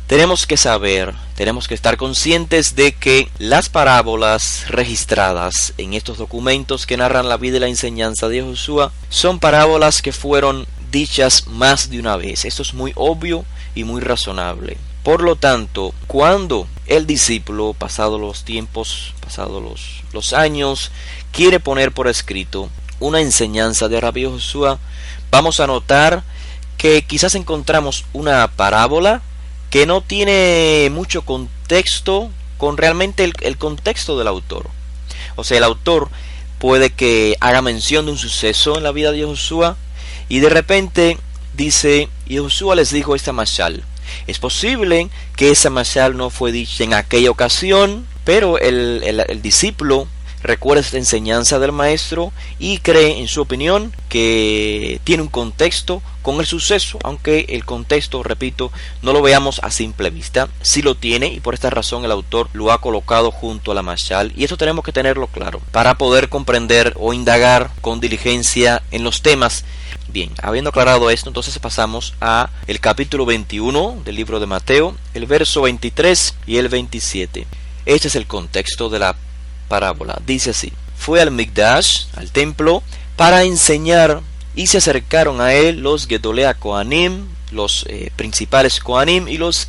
tenemos que saber, tenemos que estar conscientes de que las parábolas registradas en estos documentos que narran la vida y la enseñanza de Josué son parábolas que fueron dichas más de una vez. Esto es muy obvio y muy razonable. Por lo tanto, cuando el discípulo, pasados los tiempos, pasados los años, quiere poner por escrito una enseñanza de Rabbi Josué, vamos a notar que quizás encontramos una parábola que no tiene mucho contexto con realmente el contexto del autor. O sea, el autor puede que haga mención de un suceso en la vida de Josué y de repente dice, y Josué les dijo esta mashal. Es posible que esa mashal no fue dicha en aquella ocasión, pero el discípulo recuerda esta enseñanza del maestro y cree en su opinión que tiene un contexto con el suceso, aunque el contexto, repito, no lo veamos a simple vista. Sí lo tiene y por esta razón el autor lo ha colocado junto a la mashal, y eso tenemos que tenerlo claro para poder comprender o indagar con diligencia en los temas. Bien, habiendo aclarado esto, entonces pasamos a el capítulo 21 del libro de Mateo, el verso 23 y el 27. Este es el contexto de la parábola. Dice así: fue al Mikdash, al templo, para enseñar, y se acercaron a él los Gedolea Kohanim, los principales Kohanim, y los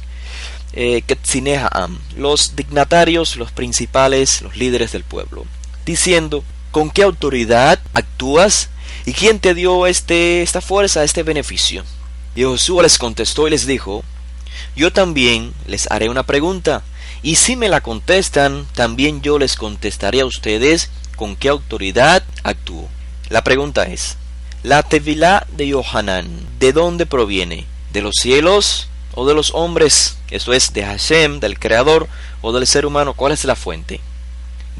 Ketzinei Ha'am, los dignatarios, los principales, los líderes del pueblo, diciendo: ¿con qué autoridad actúas? ¿Y quién te dio esta fuerza, este beneficio? Y Josué les contestó y les dijo: yo también les haré una pregunta, y si me la contestan, también yo les contestaré a ustedes con qué autoridad actúo. La pregunta es: la Tevilá de Yohanan, ¿de dónde proviene? ¿De los cielos o de los hombres? Eso es, de Hashem, del Creador, o del ser humano. ¿Cuál es la fuente?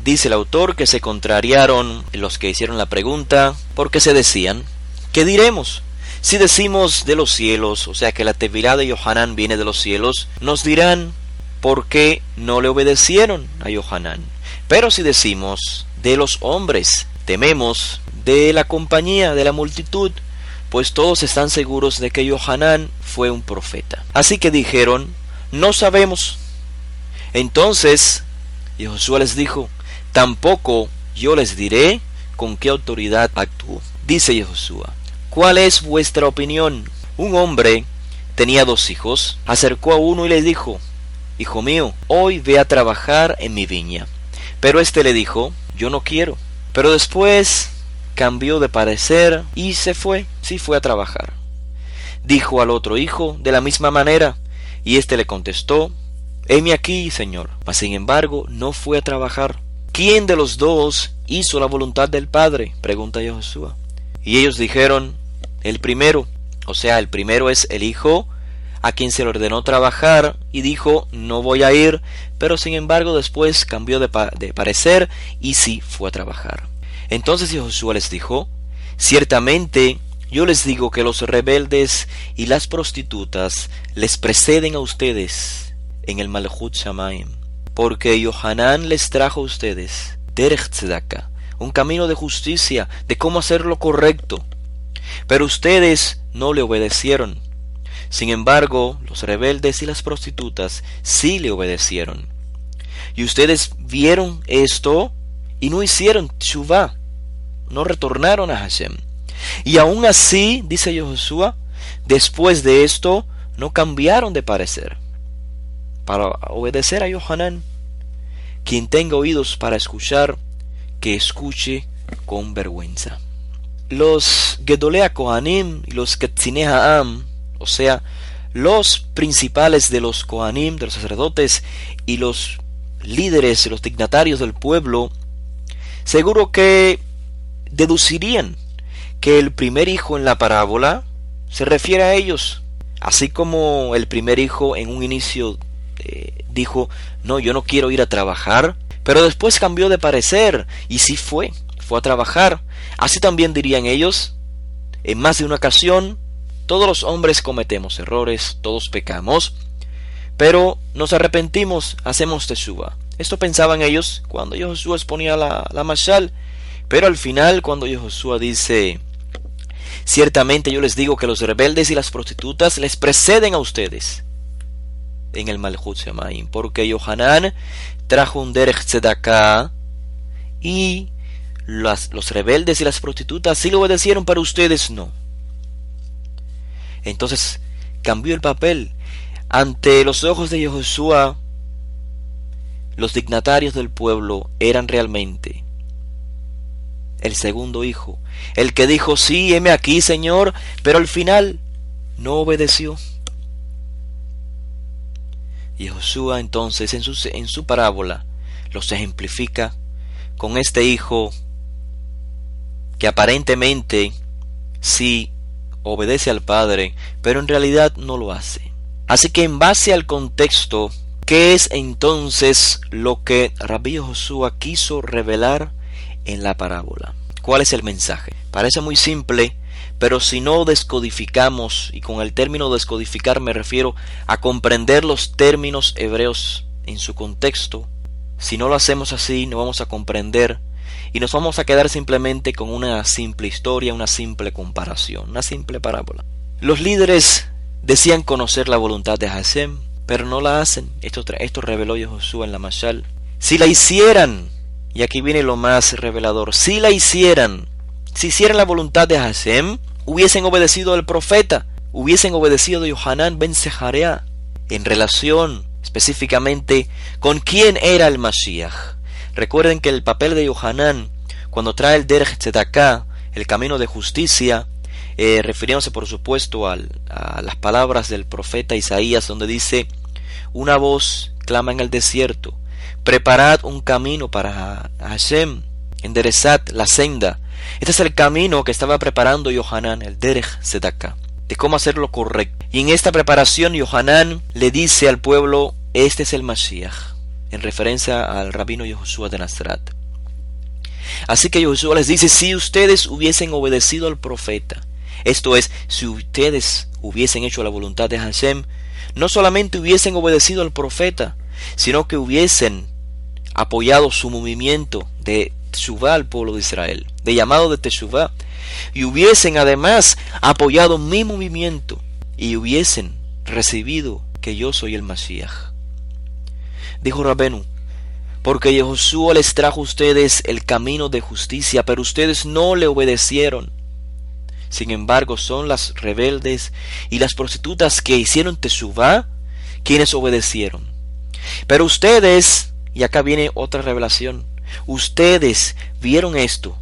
Dice el autor que se contrariaron los que hicieron la pregunta, porque se decían: ¿qué diremos? Si decimos de los cielos, o sea que la Tevilá de Yohanan viene de los cielos, nos dirán: ¿por qué no le obedecieron a Yohanan? Pero si decimos de los hombres, tememos de la compañía, de la multitud, pues todos están seguros de que Yohanan fue un profeta. Así que dijeron: no sabemos. Entonces Josué les dijo: tampoco yo les diré con qué autoridad actúo. Dice Josué: ¿cuál es vuestra opinión? Un hombre tenía 2 hijos, acercó a uno y le dijo: hijo mío, hoy ve a trabajar en mi viña. Pero éste le dijo: yo no quiero. Pero después cambió de parecer y se fue, sí fue a trabajar. Dijo al otro hijo de la misma manera, y éste le contestó: heme aquí, señor. Mas sin embargo no fue a trabajar. ¿Quién de los dos hizo la voluntad del Padre?, pregunta Josué. Y ellos dijeron: el primero. O sea, el primero es el hijo a quien se le ordenó trabajar y dijo: no voy a ir, pero sin embargo después cambió de parecer y sí fue a trabajar. Entonces Josué les dijo: ciertamente yo les digo que los rebeldes y las prostitutas les preceden a ustedes en el Malchut Shamayim, porque Yohanan les trajo a ustedes Derech Tzedaka, un camino de justicia, de cómo hacer lo correcto, pero ustedes no le obedecieron. Sin embargo, los rebeldes y las prostitutas sí le obedecieron. Y ustedes vieron esto y no hicieron teshuvá, no retornaron a Hashem. Y aún así, dice Josué, después de esto no cambiaron de parecer para obedecer a Yohanan. Quien tenga oídos para escuchar, que escuche con vergüenza. Los Gedolea Kohanim y los Ketzinei Ha'am, o sea, los principales de los Kohanim, de los sacerdotes, y los líderes, los dignatarios del pueblo, seguro que deducirían que el primer hijo en la parábola se refiere a ellos, así como el primer hijo en un inicio dijo: no, yo no quiero ir a trabajar, pero después cambió de parecer y sí fue a trabajar. Así también dirían ellos en más de una ocasión: todos los hombres cometemos errores, todos pecamos, pero nos arrepentimos, hacemos teshuvá. Esto pensaban ellos cuando Josué exponía la mashal. Pero al final, cuando Josué dice: ciertamente yo les digo que los rebeldes y las prostitutas les preceden a ustedes, en el Malchut Shamaim, porque Yohanan trajo un derech tzedakah y los rebeldes y las prostitutas sí lo obedecieron, pero ustedes no. Entonces cambió el papel. Ante los ojos de Yehoshua, los dignatarios del pueblo eran realmente el segundo hijo, el que dijo, sí, heme aquí, Señor, pero al final no obedeció. Yehoshua entonces en su parábola los ejemplifica con este hijo que aparentemente sí obedece al padre, pero en realidad no lo hace. Así que en base al contexto, ¿qué es entonces lo que Rabbi Yehoshua quiso revelar en la parábola? ¿Cuál es el mensaje? Parece muy simple, pero si no descodificamos, y con el término descodificar me refiero a comprender los términos hebreos en su contexto, si no lo hacemos así, no vamos a comprender y nos vamos a quedar simplemente con una simple historia, una simple comparación, una simple parábola. Los líderes decían conocer la voluntad de Hashem, pero no la hacen. Esto reveló Yehoshua en la Mashal. Si la hicieran, y aquí viene lo más revelador, si hicieran la voluntad de Hashem, hubiesen obedecido al profeta, hubiesen obedecido a Yohanan ben Zeharia, en relación específicamente con quién era el Mashiach. Recuerden que el papel de Yohanan, cuando trae el derech tzedakah, el camino de justicia, refiriéndose por supuesto a las palabras del profeta Isaías, donde dice, una voz clama en el desierto, preparad un camino para Hashem, enderezad la senda. Este es el camino que estaba preparando Yohanan, el derech tzedakah, de cómo hacerlo correcto. Y en esta preparación Yohanan le dice al pueblo, este es el Mashiach, en referencia al rabino Yehoshua de Nazaret. Así que Yehoshua les dice, si ustedes hubiesen obedecido al profeta, esto es, si ustedes hubiesen hecho la voluntad de Hashem, no solamente hubiesen obedecido al profeta, sino que hubiesen apoyado su movimiento de Teshuvah al pueblo de Israel, de llamado de Teshuvah, y hubiesen además apoyado mi movimiento, y hubiesen recibido que yo soy el Mashiach. Dijo Rabenu, porque Yehoshua les trajo a ustedes el camino de justicia, pero ustedes no le obedecieron. Sin embargo, son las rebeldes y las prostitutas que hicieron Teshuvah quienes obedecieron. Pero ustedes, y acá viene otra revelación, ustedes vieron esto,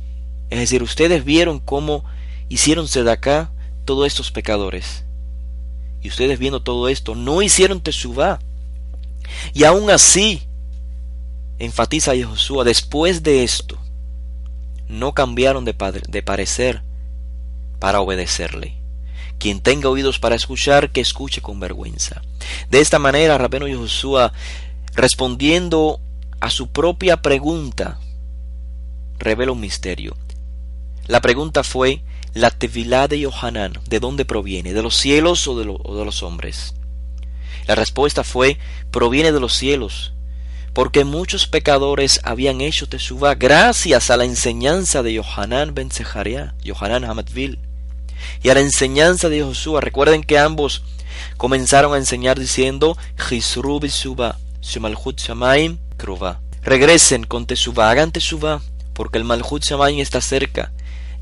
es decir, ustedes vieron cómo hicieron tzedakah todos estos pecadores. Y ustedes viendo todo esto, no hicieron Teshuvah. Y aún así, enfatiza Yehoshua, después de esto, no cambiaron de parecer para obedecerle. Quien tenga oídos para escuchar, que escuche con vergüenza. De esta manera, Rabbeinu Yehoshua, respondiendo a su propia pregunta, revela un misterio. La pregunta fue, la tevilá de Yohanan, ¿de dónde proviene? ¿De los cielos o de los hombres? La respuesta fue, proviene de los cielos, porque muchos pecadores habían hecho Teshuvah gracias a la enseñanza de Yohanan ben Zeharia, Yohanan Hamadvil, y a la enseñanza de Yehoshua. Recuerden que ambos comenzaron a enseñar diciendo, Chizru b'Teshuvah, Shemalchut Shamaim Kruvah. Regresen con Teshuvah, hagan Teshuvah, porque el Malchut Shamaim está cerca.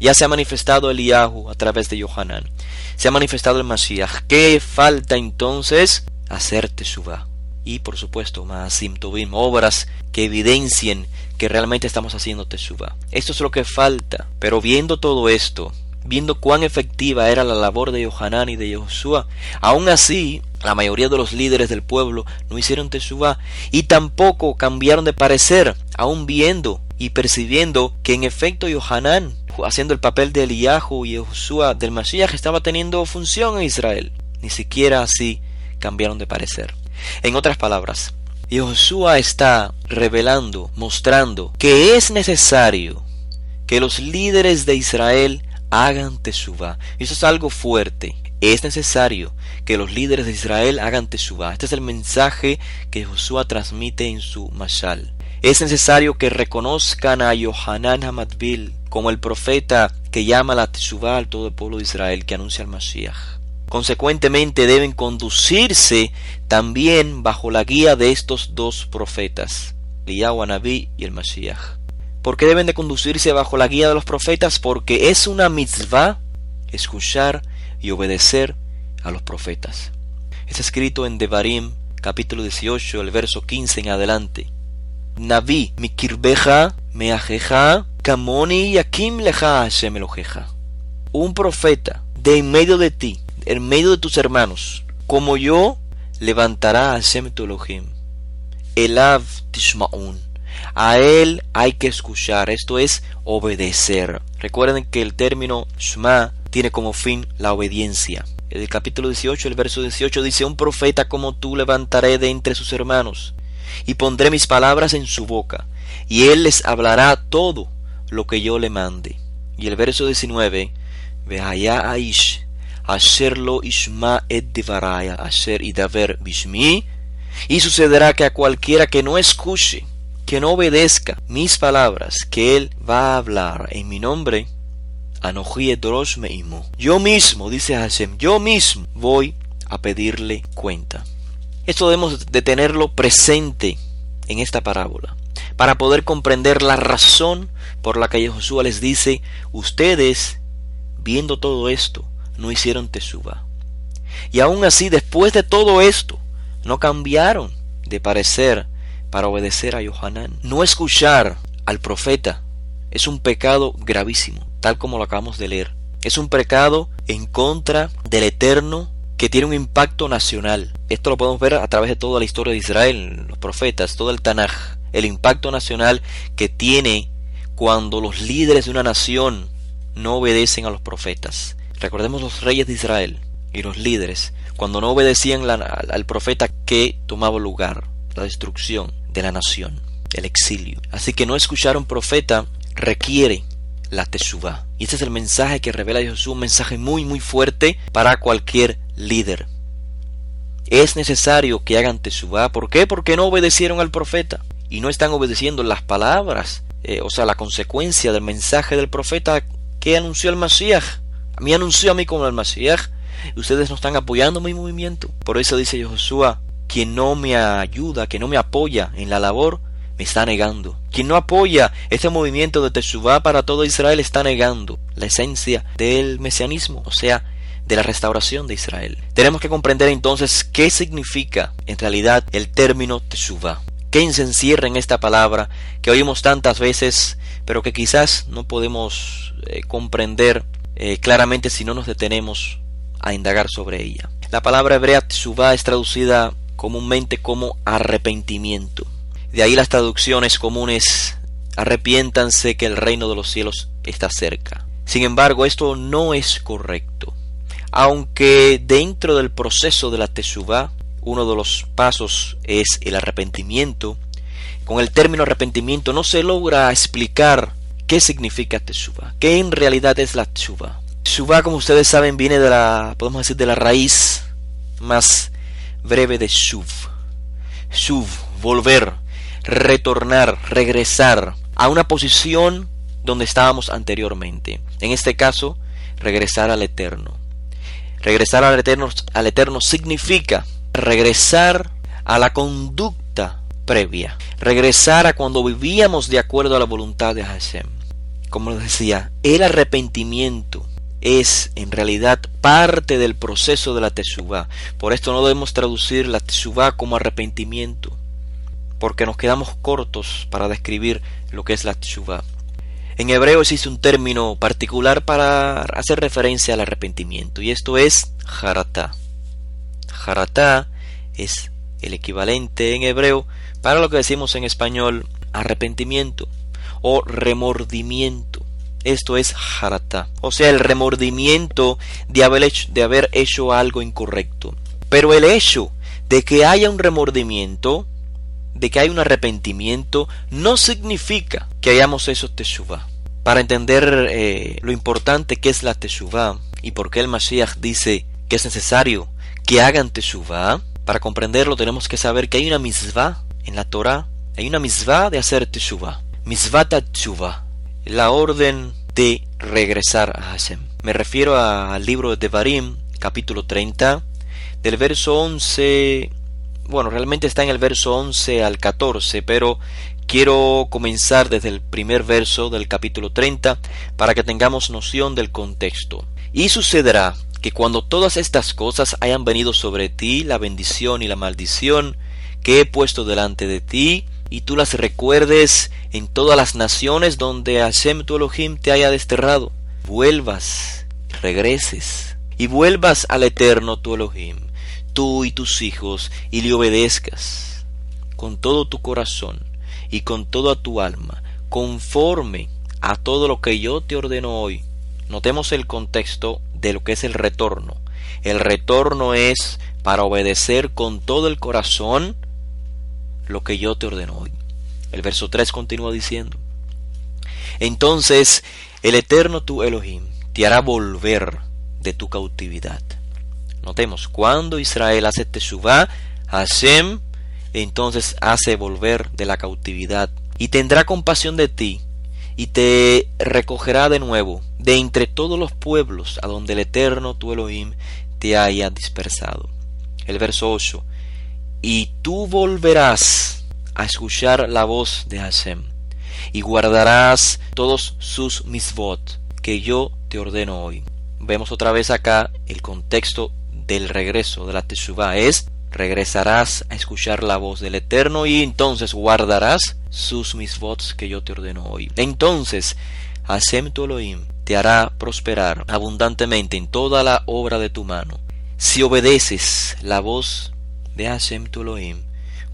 Ya se ha manifestado Eliyahu a través de Yohanan. Se ha manifestado el Mashiach. ¿Qué falta entonces? Hacer Teshuvah. Y por supuesto, Maasim Tovim, obras que evidencien que realmente estamos haciendo Teshuvah. Esto es lo que falta. Pero viendo todo esto, viendo cuán efectiva era la labor de Yohanan y de Yehoshua, aún así, la mayoría de los líderes del pueblo no hicieron Teshuvah y tampoco cambiaron de parecer, aún viendo y percibiendo que en efecto Yohanan, haciendo el papel de Eliyahu y Yehoshua del Mashiach, estaba teniendo función en Israel. Ni siquiera así cambiaron de parecer. En otras palabras, Yehoshua está revelando, mostrando que es necesario que los líderes de Israel hagan Teshuvah. Eso es algo fuerte. Es necesario que los líderes de Israel hagan Teshuvah. Este es el mensaje que Yehoshua transmite en su Mashal. Es necesario que reconozcan a Yohanan Hamadvil como el profeta que llama a la Teshuvah al todo el pueblo de Israel, que anuncia el Mashiach. Consecuentemente deben conducirse también bajo la guía de estos dos profetas, Eliyahu Anabí y el Mashiach. ¿Por qué deben de conducirse bajo la guía de los profetas? Porque es una mitzvah escuchar y obedecer a los profetas. Está escrito en Devarim, capítulo 18, el verso 15 en adelante. Naví mikirbeja meajeja kamoni yakim leja Hashem Eloheja. Un profeta de en medio de ti, en medio de tus hermanos, como yo, levantará a Hashem tu Elohim. Elav tishma'un. A él hay que escuchar, esto es obedecer. Recuerden que el término Shema tiene como fin la obediencia. En el capítulo 18, el verso 18 dice: un profeta como tú levantaré de entre sus hermanos, y pondré mis palabras en su boca, y él les hablará todo lo que yo le mande. Y el verso 19: Vehaya aish asher lo ishma et devaraya asher idaver bishmi. Y sucederá que a cualquiera que no escuche, que no obedezca mis palabras que él va a hablar en mi nombre, Anoji edrosh meimo. Yo mismo, dice Hashem, yo mismo voy a pedirle cuenta. Esto debemos de tenerlo presente en esta parábola, para poder comprender la razón por la que Josué les dice: ustedes, viendo todo esto, no hicieron teshuva. Y aún así, después de todo esto, no cambiaron de parecer para obedecer a Yohanan. No escuchar al profeta es un pecado gravísimo, tal como lo acabamos de leer. Es un pecado en contra del Eterno que tiene un impacto nacional. Esto lo podemos ver a través de toda la historia de Israel, los profetas, todo el Tanaj. El impacto nacional que tiene cuando los líderes de una nación no obedecen a los profetas. Recordemos los reyes de Israel y los líderes, cuando no obedecían al profeta, que tomaba lugar la destrucción de la nación, el exilio. Así que no escuchar a un profeta requiere la teshuvá. Y este es el mensaje que revela Jesús, un mensaje muy muy fuerte para cualquier líder. Es necesario que hagan teshuvá. ¿Por qué? Porque no obedecieron al profeta y no están obedeciendo las palabras, la consecuencia del mensaje del profeta que anunció el Mashiach. Me anunció a mí como el Mashiach. Ustedes no están apoyando mi movimiento. Por eso dice Josué: quien no me ayuda, que no me apoya en la labor, me está negando. Quien no apoya este movimiento de Teshuvá para todo Israel está negando la esencia del mesianismo, o sea, de la restauración de Israel. Tenemos que comprender entonces qué significa en realidad el término Teshuvá. ¿Qué se encierra en esta palabra que oímos tantas veces, pero que quizás no podemos comprender claramente si no nos detenemos a indagar sobre ella? La palabra hebrea Teshuvá es traducida comúnmente como arrepentimiento. De ahí las traducciones comunes: arrepiéntanse que el reino de los cielos está cerca. Sin embargo, esto no es correcto. Aunque dentro del proceso de la teshuvá, uno de los pasos es el arrepentimiento, con el término arrepentimiento no se logra explicar qué significa teshuvá, qué en realidad es la teshuvá. Teshuvá, como ustedes saben, viene de la raíz más breve de shuv. Shuv, volver, retornar, regresar a una posición donde estábamos anteriormente. En este caso, regresar al Eterno. Regresar al Eterno significa regresar a la conducta previa, regresar a cuando vivíamos de acuerdo a la voluntad de Hashem. Como les decía, el arrepentimiento es en realidad parte del proceso de la teshuvá. Por esto no debemos traducir la teshuvá como arrepentimiento, porque nos quedamos cortos para describir lo que es la teshuvá. En hebreo existe un término particular para hacer referencia al arrepentimiento, y esto es haratá. Haratá es el equivalente en hebreo para lo que decimos en español arrepentimiento o remordimiento. Esto es haratá, o sea, el remordimiento de haber hecho algo incorrecto. Pero el hecho de que haya un remordimiento, de que haya un arrepentimiento, no significa que hayamos hecho teshuvá. Para entender lo importante que es la teshuvá y por qué el Mashiach dice que es necesario que hagan teshuvá, para comprenderlo tenemos que saber que hay una mitzvah en la Torah, hay una mitzvah de hacer teshuvá, mitzvah teshuvá, la orden de regresar a Hashem. Me refiero al libro de Devarim, capítulo 30, del verso 11, bueno, realmente está en el verso 11 al 14, pero quiero comenzar desde el primer verso del capítulo 30 para que tengamos noción del contexto. Y sucederá que cuando todas estas cosas hayan venido sobre ti, la bendición y la maldición que he puesto delante de ti, y tú las recuerdes en todas las naciones donde Hashem tu Elohim te haya desterrado, vuelvas, regreses, y vuelvas al Eterno tu Elohim, tú y tus hijos, y le obedezcas con todo tu corazón y con toda tu alma, conforme a todo lo que yo te ordeno hoy. Notemos el contexto de lo que es el retorno. El retorno es para obedecer con todo el corazón lo que yo te ordeno hoy. El verso 3 continúa diciendo: entonces el Eterno tu Elohim te hará volver de tu cautividad. Notemos, cuando Israel hace teshuvá, Hashem entonces hace volver de la cautividad, y tendrá compasión de ti, y te recogerá de nuevo de entre todos los pueblos a donde el Eterno tu Elohim te haya dispersado. El verso 8: y tú volverás a escuchar la voz de Hashem, y guardarás todos sus misvot que yo te ordeno hoy. Vemos otra vez acá el contexto del regreso de la teshuvá es: regresarás a escuchar la voz del Eterno y entonces guardarás sus misvot que yo te ordeno hoy. Entonces Hashem tu Elohim te hará prosperar abundantemente en toda la obra de tu mano, si obedeces la voz de Hashem tu Elohim,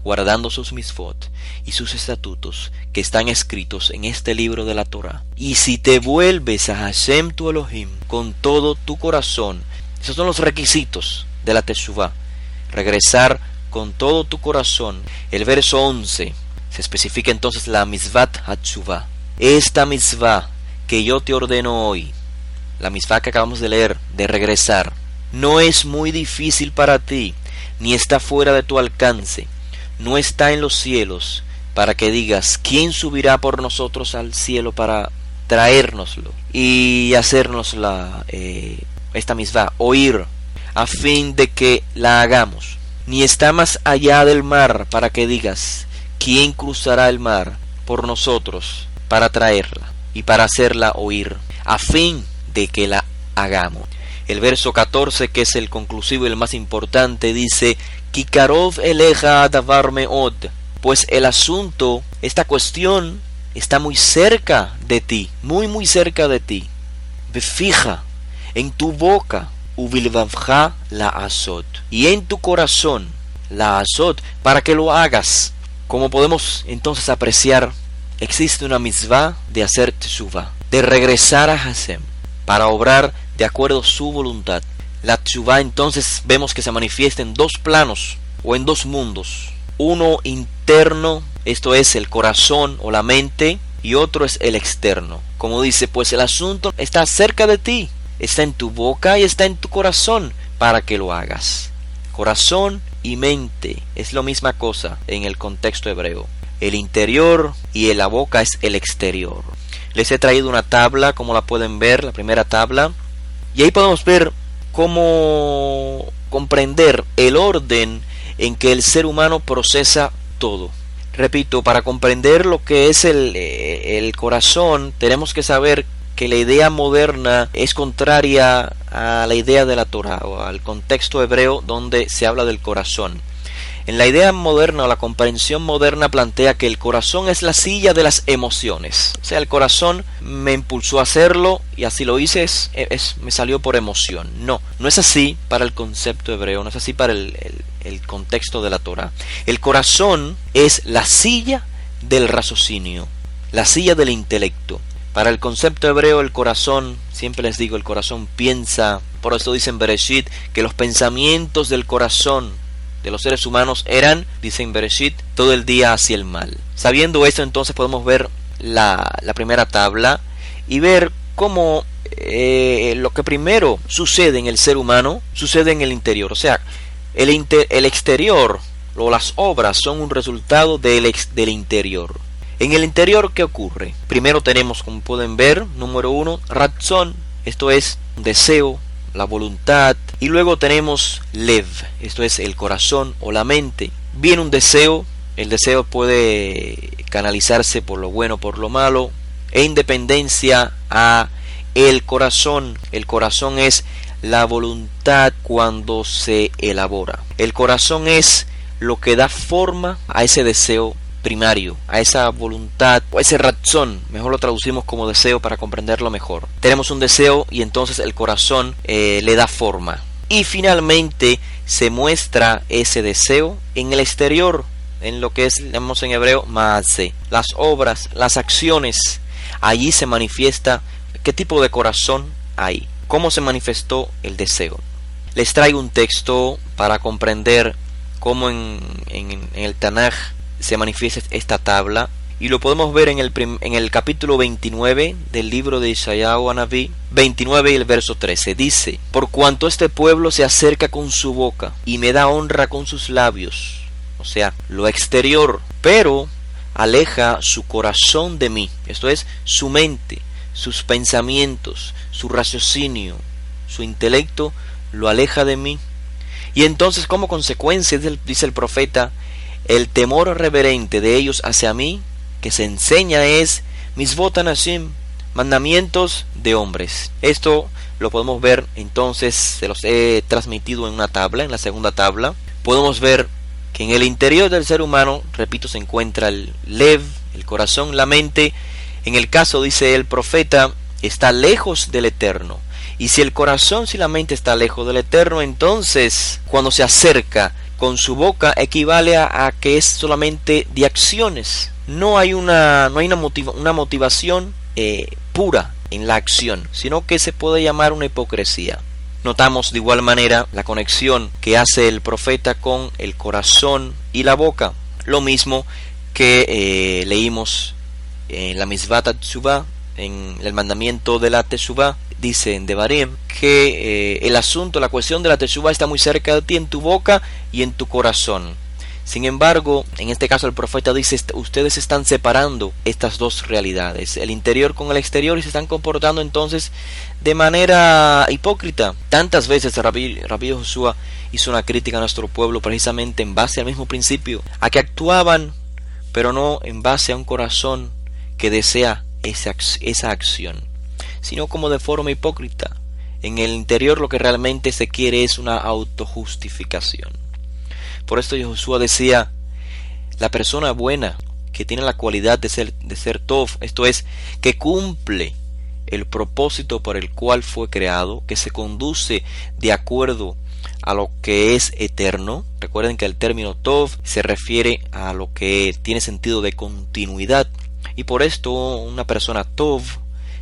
guardando sus misvot y sus estatutos que están escritos en este libro de la Torá. Y si te vuelves a Hashem tu Elohim con todo tu corazón, esos son los requisitos de la teshuvá, regresar con todo tu corazón. El verso 11 se especifica entonces la misvat hatshuvá. Esta misvá que yo te ordeno hoy, la misvá que acabamos de leer, de regresar, no es muy difícil para ti, ni está fuera de tu alcance, no está en los cielos, para que digas: ¿quién subirá por nosotros al cielo para traérnoslo y hacernos esta misvá, oír, a fin de que la hagamos? Ni está más allá del mar, para que digas: ¿quién cruzará el mar por nosotros para traerla y para hacerla oír, a fin de que la hagamos? El verso 14, que es el conclusivo y el más importante, dice: Kikarov eleja davar meod, pues el asunto, esta cuestión, está muy cerca de ti, muy cerca de ti. Fija en tu boca, uvilvavja la azot, y en tu corazón la azot, para que lo hagas. Como podemos entonces apreciar, existe una misvá de hacer teshuvá, de regresar a Hashem, para obrar de acuerdo a su voluntad. La teshuvá entonces vemos que se manifiesta en dos planos o en dos mundos. Uno interno, esto es el corazón o la mente, y otro es el externo. Como dice, pues el asunto está cerca de ti, está en tu boca y está en tu corazón para que lo hagas. Corazón y mente es la misma cosa en el contexto hebreo. El interior y la boca es el exterior. Les he traído una tabla, como la pueden ver, la primera tabla, y ahí podemos ver cómo comprender el orden en que el ser humano procesa todo. Repito, para comprender lo que es el corazón, tenemos que saber que la idea moderna es contraria a la idea de la Torá o al contexto hebreo donde se habla del corazón. En la idea moderna o la comprensión moderna plantea que el corazón es la silla de las emociones. O sea, el corazón me impulsó a hacerlo y así lo hice, me salió por emoción. No es así para el concepto hebreo, no es así para el contexto de la Torá. El corazón es la silla del raciocinio, la silla del intelecto. Para el concepto hebreo, el corazón, siempre les digo, el corazón piensa. Por eso dicen Bereshit que los pensamientos del corazón de los seres humanos eran, dicen Bereshit, todo el día hacia el mal. Sabiendo esto, entonces podemos ver la primera tabla y ver cómo lo que primero sucede en el ser humano sucede en el interior. O sea, el exterior o las obras son un resultado del interior. En el interior, ¿qué ocurre? Primero tenemos, como pueden ver, número 1, ratzón, esto es un deseo, la voluntad, y luego tenemos lev, esto es el corazón o la mente. Viene un deseo, el deseo puede canalizarse por lo bueno o por lo malo, e independencia a el corazón. El corazón es la voluntad cuando se elabora. El corazón es lo que da forma a ese deseo primario, a esa voluntad o ese razón, mejor lo traducimos como deseo para comprenderlo mejor. Tenemos un deseo y entonces el corazón le da forma. Y finalmente se muestra ese deseo en el exterior, en lo que llamamos en hebreo maase, las obras, las acciones. Allí se manifiesta qué tipo de corazón hay, cómo se manifestó el deseo. Les traigo un texto para comprender cómo en el Tanaj se manifiesta esta tabla, y lo podemos ver en el capítulo 29 del libro de Isaías Anabí, 29 y el verso 13. Dice: por cuanto este pueblo se acerca con su boca y me da honra con sus labios, o sea, lo exterior, pero aleja su corazón de mí, esto es, su mente, sus pensamientos, su raciocinio, su intelecto, lo aleja de mí. Y entonces, como consecuencia, dice el profeta, el temor reverente de ellos hacia mí, que se enseña, es misvot anashim, mandamientos de hombres. Esto lo podemos ver, entonces, se los he transmitido en una tabla, en la segunda tabla. Podemos ver que en el interior del ser humano, repito, se encuentra el lev, el corazón, la mente. En el caso, dice el profeta, está lejos del Eterno. Y si el corazón, si la mente está lejos del Eterno, entonces cuando se acerca con su boca equivale a que es solamente de acciones. No hay una motivación pura en la acción, sino que se puede llamar una hipocresía. Notamos de igual manera la conexión que hace el profeta con el corazón y la boca. Lo mismo que leímos en la Misvat Teshuvah, en el mandamiento de la Teshuvah. Dice en Devarim que el asunto, la cuestión de la Teshuvah está muy cerca de ti, en tu boca y en tu corazón. Sin embargo, en este caso el profeta dice: ustedes están separando estas dos realidades, el interior con el exterior, y se están comportando entonces de manera hipócrita. Tantas veces Rabbi Joshua hizo una crítica a nuestro pueblo precisamente en base al mismo principio, a que actuaban, pero no en base a un corazón que desea esa acción, sino como de forma hipócrita. En el interior lo que realmente se quiere es una autojustificación. Por esto Joshua decía: la persona buena, que tiene la cualidad de ser tov, esto es, que cumple el propósito por el cual fue creado, que se conduce de acuerdo a lo que es eterno. Recuerden que el término tov se refiere a lo que tiene sentido de continuidad, y por esto una persona tov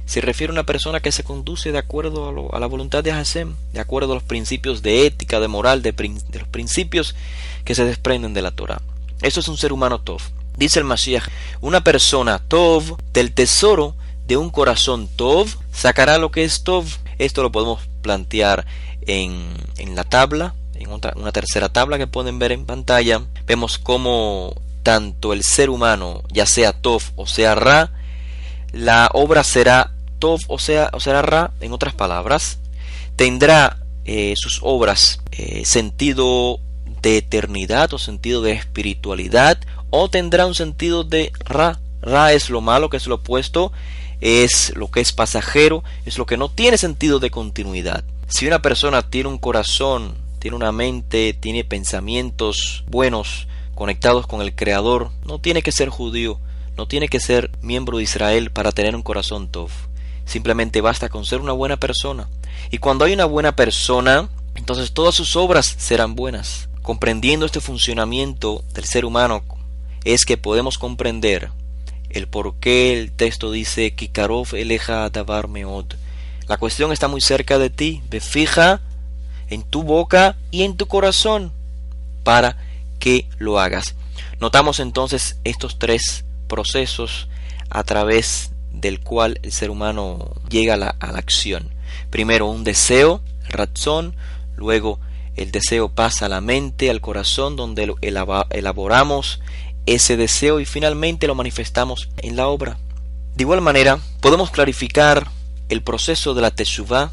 se refiere a una persona que se conduce de acuerdo a la voluntad de Hashem, de acuerdo a los principios de ética, de moral, de los principios que se desprenden de la Torah. Eso es un ser humano tov. Dice el Mashiach: una persona tov, del tesoro de un corazón tov, sacará lo que es tov. Esto lo podemos plantear en la tabla, en una tercera tabla que pueden ver en pantalla. Vemos cómo tanto el ser humano, ya sea tov o sea ra, la obra será tov o será ra. En otras palabras, tendrá sus obras sentido de eternidad o sentido de espiritualidad, o tendrá un sentido de ra. Ra es lo malo, que es lo opuesto, es lo que es pasajero, es lo que no tiene sentido de continuidad. Si una persona tiene un corazón, tiene una mente, tiene pensamientos buenos conectados con el Creador, no tiene que ser judío, no tiene que ser miembro de Israel para tener un corazón tov. Simplemente basta con ser una buena persona. Y cuando hay una buena persona, entonces todas sus obras serán buenas. Comprendiendo este funcionamiento del ser humano, es que podemos comprender el por qué el texto dice: Kikarov eleja davar meod. La cuestión está muy cerca de ti. Ve, fija en tu boca y en tu corazón para que lo hagas. Notamos entonces estos tres procesos a través del cual el ser humano llega a la acción. Primero un deseo, razón, luego el deseo pasa a la mente, al corazón, donde elaboramos ese deseo y finalmente lo manifestamos en la obra. De igual manera, podemos clarificar el proceso de la Teshuvah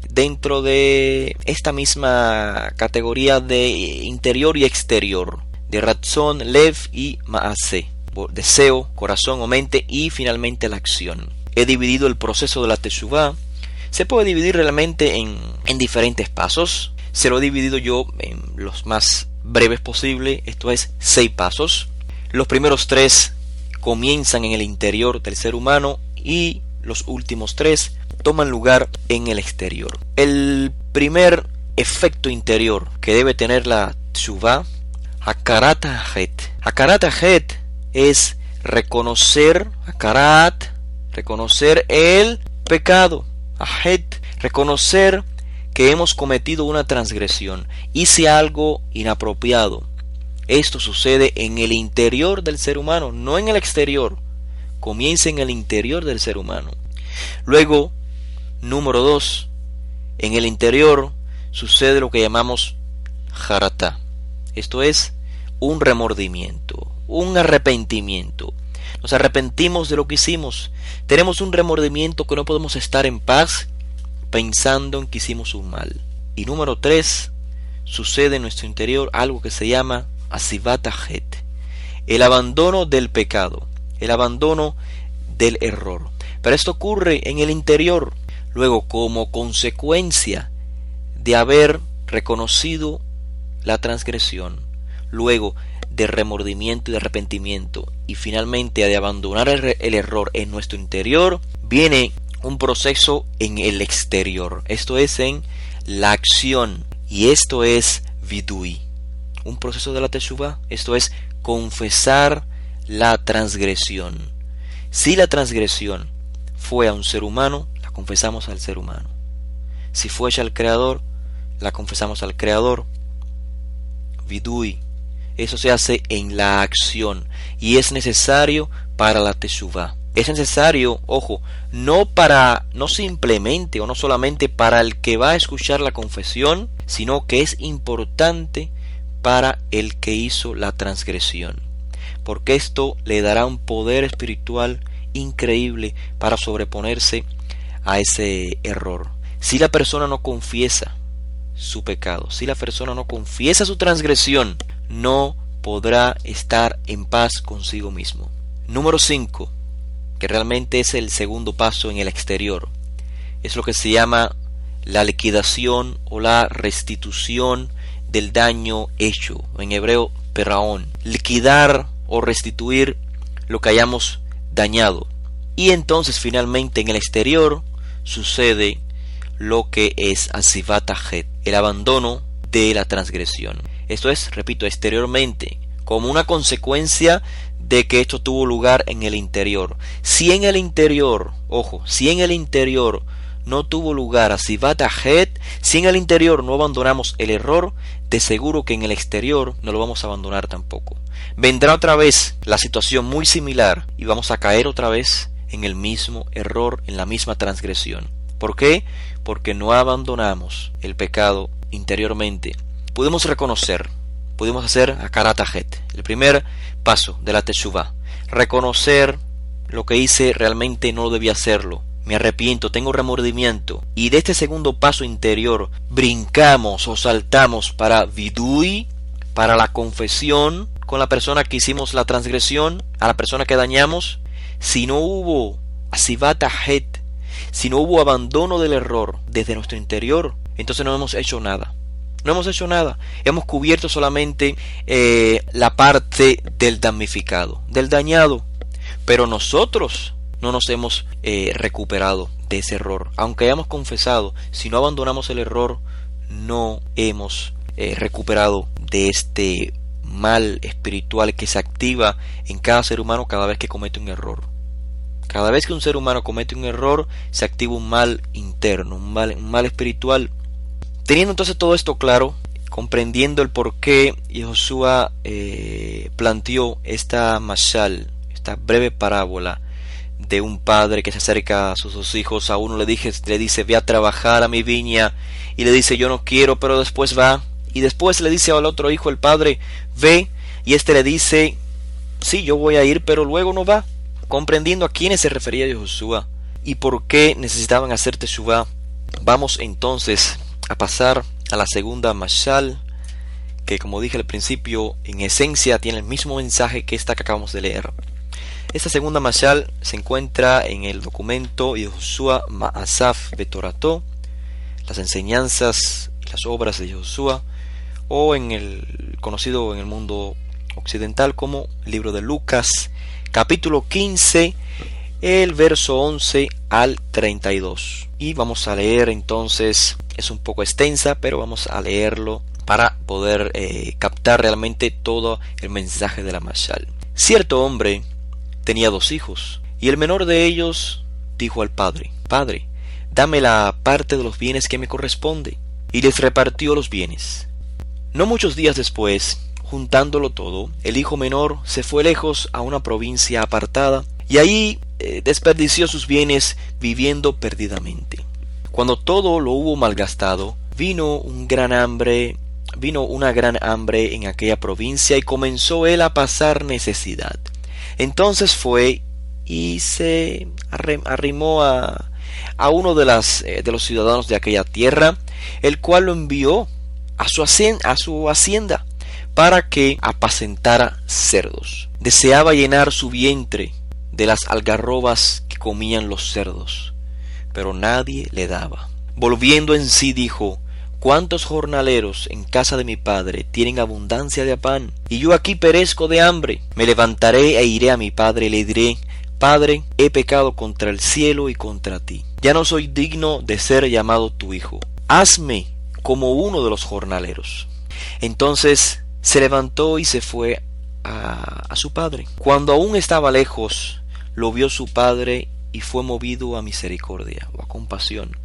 dentro de esta misma categoría de interior y exterior, de Ratzon, Lev y Maase, deseo, corazón o mente, y finalmente la acción. He dividido el proceso de la Teshuvah. Se puede dividir realmente en diferentes pasos. Se lo he dividido yo en los más breves posible, esto es 6 pasos. Los primeros 3 comienzan en el interior del ser humano y los últimos 3 toman lugar en el exterior. El primer efecto interior que debe tener la Teshuvah, Hakarat HaChet. Hakarat HaChet es reconocer, reconocer el pecado. HaChet, reconocer que hemos cometido una transgresión, hice algo inapropiado. Esto sucede en el interior del ser humano, no en el exterior. Comienza en el interior del ser humano. Luego, número 2, en el interior sucede lo que llamamos Haratá. Esto es un remordimiento, un arrepentimiento. Nos arrepentimos de lo que hicimos. Tenemos un remordimiento que no podemos estar en paz pensando en que hicimos un mal. Y número 3, sucede en nuestro interior algo que se llama Asivat HaChet, el abandono del pecado, el abandono del error. Pero esto ocurre en el interior. Luego, como consecuencia de haber reconocido la transgresión, luego de remordimiento y de arrepentimiento, y finalmente de abandonar el error en nuestro interior, viene un proceso en el exterior. Esto es en la acción, y esto es vidui, un proceso de la Teshuvah. Esto es confesar la transgresión. Si la transgresión fue a un ser humano, la confesamos al ser humano. Si fue al Creador, la confesamos al Creador. Vidui, eso se hace en la acción y es necesario para la Teshuvah. Es necesario, ojo, no simplemente o no solamente para el que va a escuchar la confesión, sino que es importante para el que hizo la transgresión, porque esto le dará un poder espiritual increíble para sobreponerse a ese error. Si la persona no confiesa su pecado, si la persona no confiesa su transgresión, no podrá estar en paz consigo mismo. Número 5, que realmente es el segundo paso en el exterior, es lo que se llama la liquidación o la restitución del daño hecho, en hebreo peraón, liquidar o restituir lo que hayamos dañado. Y entonces finalmente en el exterior sucede lo que es Asivat HaChet, el abandono de la transgresión. Esto es, repito, exteriormente, como una consecuencia de que esto tuvo lugar en el interior. Si en el interior, ojo, si en el interior no tuvo lugar Asivat HaChet, si en el interior no abandonamos el error, de seguro que en el exterior no lo vamos a abandonar tampoco. Vendrá otra vez la situación muy similar y vamos a caer otra vez en el mismo error, en la misma transgresión. ¿Por qué? Porque no abandonamos el pecado interiormente. Podemos reconocer, podemos hacer Hakarat HaChet, el primer paso de la Teshuvah. Reconocer lo que hice, realmente no debía hacerlo. Me arrepiento, tengo remordimiento. Y de este segundo paso interior brincamos o saltamos para vidui, para la confesión con la persona que hicimos la transgresión, a la persona que dañamos. Si no hubo Asivat HaChet, si no hubo abandono del error desde nuestro interior, entonces no hemos hecho nada. No hemos hecho nada. Hemos cubierto solamente la parte del damnificado, del dañado. Pero nosotros no nos hemos recuperado de ese error. Aunque hayamos confesado, si no abandonamos el error, no hemos recuperado de este mal espiritual que se activa en cada ser humano cada vez que comete un error. Cada vez que un ser humano comete un error, se activa un mal interno, un mal espiritual. Teniendo entonces todo esto claro, comprendiendo el por qué Yehoshua planteó esta mashal, esta breve parábola de un padre que se acerca a sus 2 hijos. A uno le dice, ve a trabajar a mi viña, y le dice, yo no quiero, pero después va. Y después le dice al otro hijo, el padre, ve, y este le dice, sí, yo voy a ir, pero luego no va. Comprendiendo a quiénes se refería Yehoshua y por qué necesitaban hacer Teshuvah Vamos entonces a pasar a la segunda mashal, que como dije al principio, en esencia tiene el mismo mensaje que esta que acabamos de leer. Esta segunda mashal se encuentra en el documento Yehoshua Ma'asaf Betorató, las enseñanzas y las obras de Yehoshua, o en el conocido en el mundo occidental como libro de Lucas, capítulo 15, el verso 11 al 32. Y vamos a leer entonces, es un poco extensa, pero vamos a leerlo para poder captar realmente todo el mensaje de la mashal. Cierto hombre tenía 2 hijos, y el menor de ellos dijo al padre: Padre, dame la parte de los bienes que me corresponde. Y les repartió los bienes. No muchos días después, juntándolo todo, el hijo menor se fue lejos a una provincia apartada, y allí desperdició sus bienes viviendo perdidamente. Cuando todo lo hubo malgastado, vino una gran hambre en aquella provincia, y comenzó él a pasar necesidad. Entonces fue y se arrimó a uno de los ciudadanos de aquella tierra, el cual lo envió a su hacienda para que apacentara cerdos. Deseaba llenar su vientre de las algarrobas que comían los cerdos, pero nadie le daba. Volviendo en sí dijo: ¿Cuántos jornaleros en casa de mi padre tienen abundancia de pan, y yo aquí perezco de hambre? Me levantaré e iré a mi padre y le diré: Padre, he pecado contra el cielo y contra ti. Ya no soy digno de ser llamado tu hijo. Hazme como uno de los jornaleros. Entonces se levantó y se fue a su padre. Cuando aún estaba lejos, lo vio su padre y fue movido a misericordia o a compasión.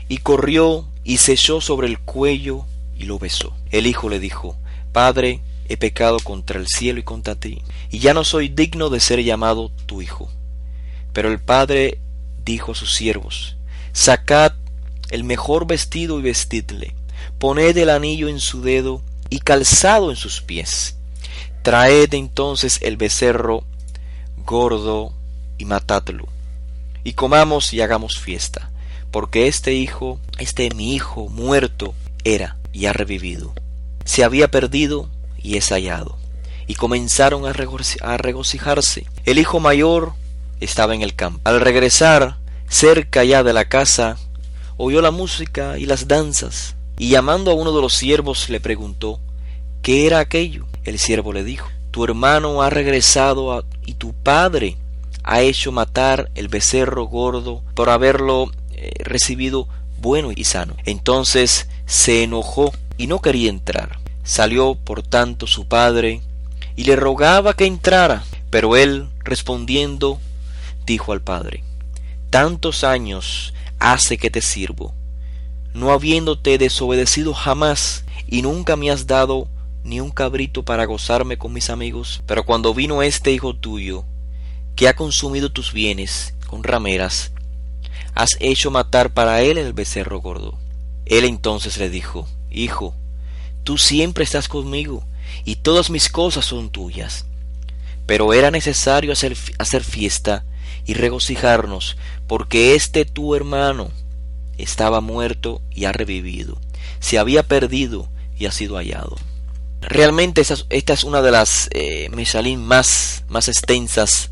Y corrió y se echó sobre el cuello y lo besó. El hijo le dijo: Padre, he pecado contra el cielo y contra ti, y ya no soy digno de ser llamado tu hijo. Pero el padre dijo a sus siervos: Sacad el mejor vestido y vestidle, poned el anillo en su dedo y calzado en sus pies. Traed entonces el becerro gordo y matadlo, y comamos y hagamos fiesta, porque este mi hijo muerto era y ha revivido, se había perdido y es hallado. Y comenzaron a regocijarse. El hijo mayor estaba en el campo. Al regresar cerca ya de la casa, oyó la música y las danzas, y llamando a uno de los siervos le preguntó qué era aquello. El siervo le dijo: Tu hermano ha regresado y tu padre ha hecho matar el becerro gordo por haberlo recibido bueno y sano. Entonces se enojó y no quería entrar. Salió por tanto su padre y le rogaba que entrara, pero él respondiendo dijo al padre: Tantos años hace que te sirvo, no habiéndote desobedecido jamás, y nunca me has dado ni un cabrito para gozarme con mis amigos. Pero cuando vino este hijo tuyo, que ha consumido tus bienes con rameras, has hecho matar para él el becerro gordo. Él entonces le dijo: Hijo, tú siempre estás conmigo, y todas mis cosas son tuyas. Pero era necesario hacer fiesta y regocijarnos, porque este tu hermano estaba muerto y ha revivido, se había perdido y ha sido hallado. Realmente esta es una de las meshalim más extensas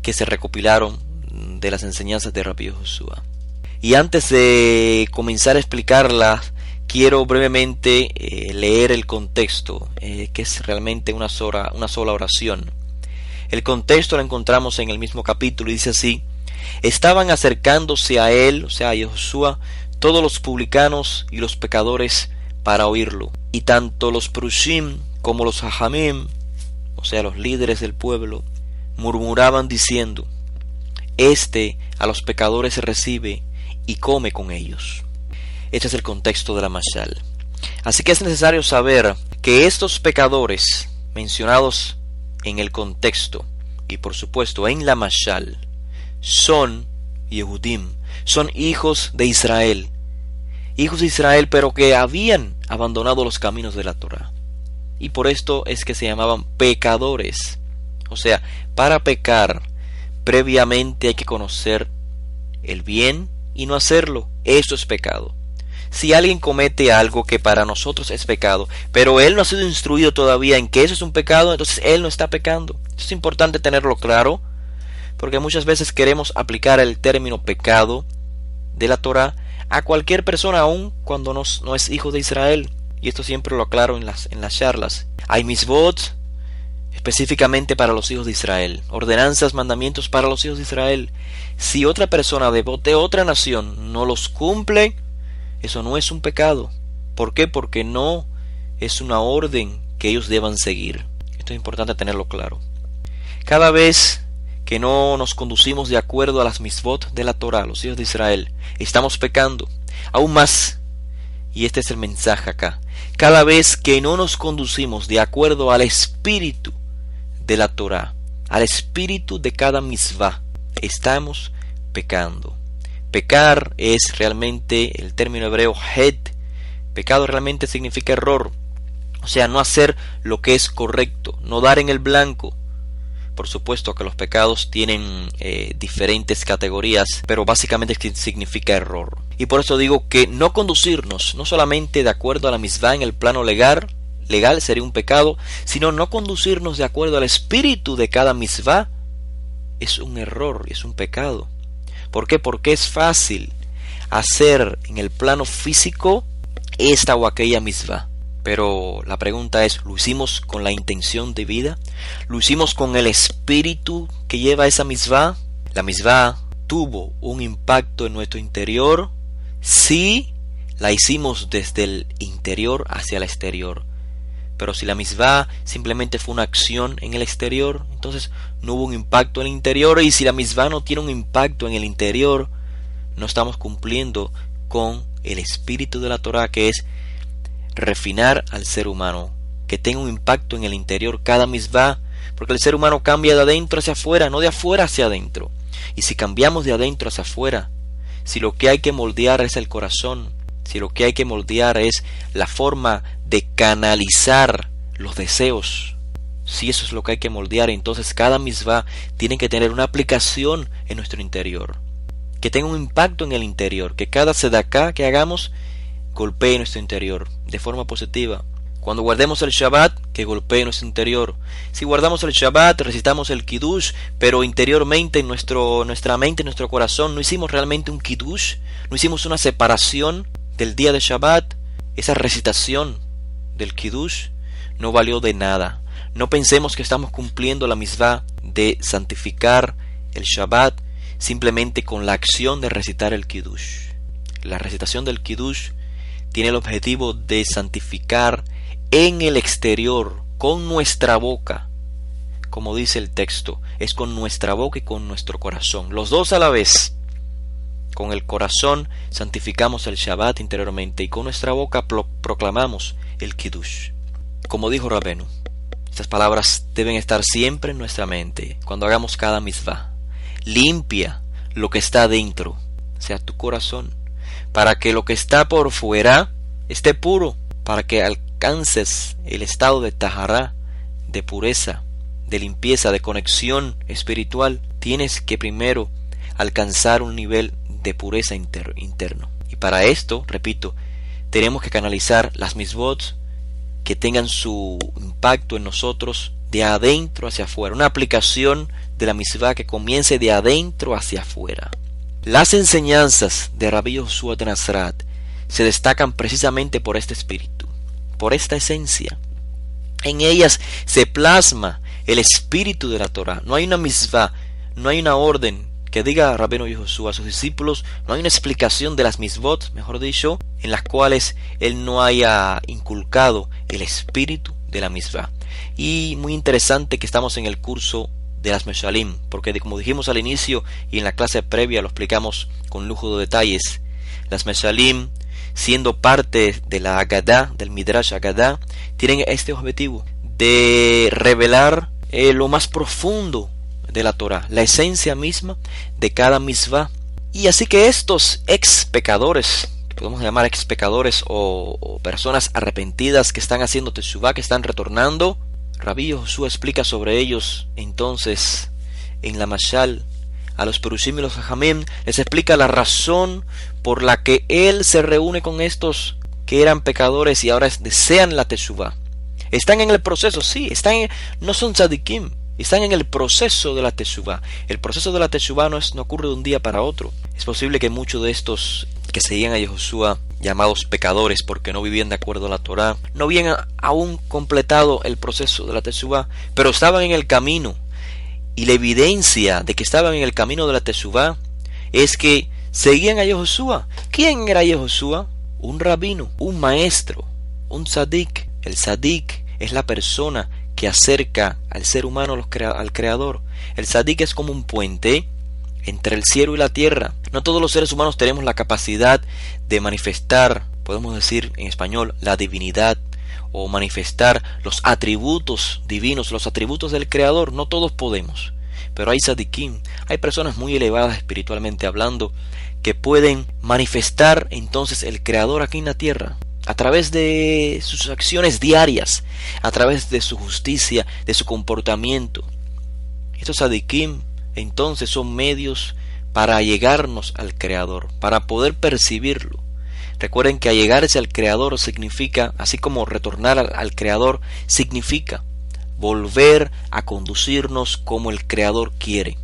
que se recopilaron de las enseñanzas de Rabbi Yehoshua. Y antes de comenzar a explicarla, quiero brevemente leer el contexto, que es realmente una sola oración. El contexto lo encontramos en el mismo capítulo y dice así: Estaban acercándose a él, o sea a Yehoshua, todos los publicanos y los pecadores para oírlo, y tanto los prushim como los hajamim, o sea los líderes del pueblo, murmuraban diciendo: Este a los pecadores recibe y come con ellos. Este es el contexto de la mashal. Así que es necesario saber que estos pecadores mencionados en el contexto y por supuesto en la mashal son Yehudim, son hijos de Israel, pero que habían abandonado los caminos de la Torá, y por esto es que se llamaban pecadores. O sea, para pecar previamente hay que conocer el bien y no hacerlo, eso es pecado. Si alguien comete algo que para nosotros es pecado, pero él no ha sido instruido todavía en que eso es un pecado, entonces él no está pecando. Es importante tenerlo claro, porque muchas veces queremos aplicar el término pecado de la Torá a cualquier persona, aun cuando no es hijo de Israel. Y esto siempre lo aclaro en las charlas. Hay misbot específicamente para los hijos de Israel, ordenanzas, mandamientos para los hijos de Israel. Si otra persona de otra nación no los cumple, eso no es un pecado. ¿Por qué? Porque no es una orden que ellos deban seguir. Esto es importante tenerlo claro. Cada vez que no nos conducimos de acuerdo a las misbot de la Torá, los hijos de Israel, estamos pecando. Aún más, y este es el mensaje acá, cada vez que no nos conducimos de acuerdo al espíritu de la Torá, al espíritu de cada misvá, estamos pecando. Pecar es realmente el término hebreo het. Pecado realmente significa error, o sea, no hacer lo que es correcto, no dar en el blanco. Por supuesto que los pecados tienen diferentes categorías, pero básicamente significa error. Y por eso digo que no conducirnos, no solamente de acuerdo a la misvá en el plano legal sería un pecado, sino no conducirnos de acuerdo al espíritu de cada misvá es un error, es un pecado. ¿Por qué? Porque es fácil hacer en el plano físico esta o aquella misvá. Pero la pregunta es, ¿lo hicimos con la intención de vida? ¿Lo hicimos con el espíritu que lleva esa misvá? ¿La misvá tuvo un impacto en nuestro interior? Sí, la hicimos desde el interior hacia el exterior. Pero si la misvá simplemente fue una acción en el exterior, entonces no hubo un impacto en el interior. Y si la misvá no tiene un impacto en el interior, no estamos cumpliendo con el espíritu de la Torá, que es refinar al ser humano, que tenga un impacto en el interior cada misvá, porque el ser humano cambia de adentro hacia afuera, no de afuera hacia adentro. Y si cambiamos de adentro hacia afuera, si lo que hay que moldear es el corazón, si lo que hay que moldear es la forma de canalizar los deseos, si eso es lo que hay que moldear, entonces cada misvá tiene que tener una aplicación en nuestro interior, que tenga un impacto en el interior, que cada sedaká que hagamos golpee nuestro interior de forma positiva. Cuando guardemos el Shabbat, que golpee nuestro interior. Si guardamos el Shabbat, recitamos el Kiddush, pero interiormente en nuestra mente, en nuestro corazón, no hicimos realmente un Kiddush, no hicimos una separación del día de Shabbat. Esa recitación del Kiddush no valió de nada. No pensemos que estamos cumpliendo la misvá de santificar el Shabbat simplemente con la acción de recitar el Kiddush. La recitación del Kiddush tiene el objetivo de santificar en el exterior, con nuestra boca. Como dice el texto, es con nuestra boca y con nuestro corazón, los dos a la vez. Con el corazón santificamos el Shabbat interiormente y con nuestra boca proclamamos el Kiddush. Como dijo Rabenu, estas palabras deben estar siempre en nuestra mente cuando hagamos cada misvá. Limpia lo que está dentro, o sea, tu corazón, para que lo que está por fuera esté puro, para que alcances el estado de tahará, de pureza, de limpieza, de conexión espiritual. Tienes que primero alcanzar un nivel de pureza interno. Y para esto, repito, tenemos que canalizar las misbot que tengan su impacto en nosotros de adentro hacia afuera, una aplicación de la misvá que comience de adentro hacia afuera. Las enseñanzas de Rabbi Yoshua de Nazaret se destacan precisamente por este espíritu, por esta esencia. En ellas se plasma el espíritu de la Torá. No hay una misvá, no hay una orden que diga Rabbeinu Yoshua a sus discípulos, no hay una explicación de las misbot, mejor dicho, en las cuales él no haya inculcado el espíritu de la misvá. Y muy interesante que estamos en el curso de las Meshalim, porque como dijimos al inicio y en la clase previa lo explicamos con lujo de detalles, las Meshalim, siendo parte de la Agadá, del Midrash Agadá, tienen este objetivo de revelar lo más profundo de la Torah, la esencia misma de cada misvá. Y así que estos ex pecadores, podemos llamar ex pecadores o personas arrepentidas que están haciendo teshuvá, que están retornando, Rabbi Yoshua explica sobre ellos entonces en la Mashal a los Perushim y los Jajamim, les explica la razón por la que él se reúne con estos que eran pecadores y ahora desean la Teshuvah. Están en el proceso, sí, no son tzadikim, están en el proceso de la Teshuvah. El proceso de la Teshuvah no ocurre de un día para otro. Es posible que muchos de estos que seguían a Yehoshua, llamados pecadores porque no vivían de acuerdo a la Torá, no habían aún completado el proceso de la Teshuvah, pero estaban en el camino. Y la evidencia de que estaban en el camino de la Teshuvah es que seguían a Yehoshua. ¿Quién era Yehoshua? Un rabino, un maestro, un tzadik. El tzadik es la persona que acerca al ser humano al Creador. El tzadik es como un puente entre el cielo y la tierra. No todos los seres humanos tenemos la capacidad de manifestar, podemos decir en español, la divinidad, o manifestar los atributos divinos, los atributos del Creador. No todos podemos, pero hay tzadikim, hay personas muy elevadas espiritualmente hablando, que pueden manifestar entonces el Creador aquí en la tierra, a través de sus acciones diarias, a través de su justicia, de su comportamiento. Estos tzadikim entonces son medios para allegarnos al Creador, para poder percibirlo. Recuerden que allegarse al Creador significa, así como retornar al Creador, significa volver a conducirnos como el Creador quiere.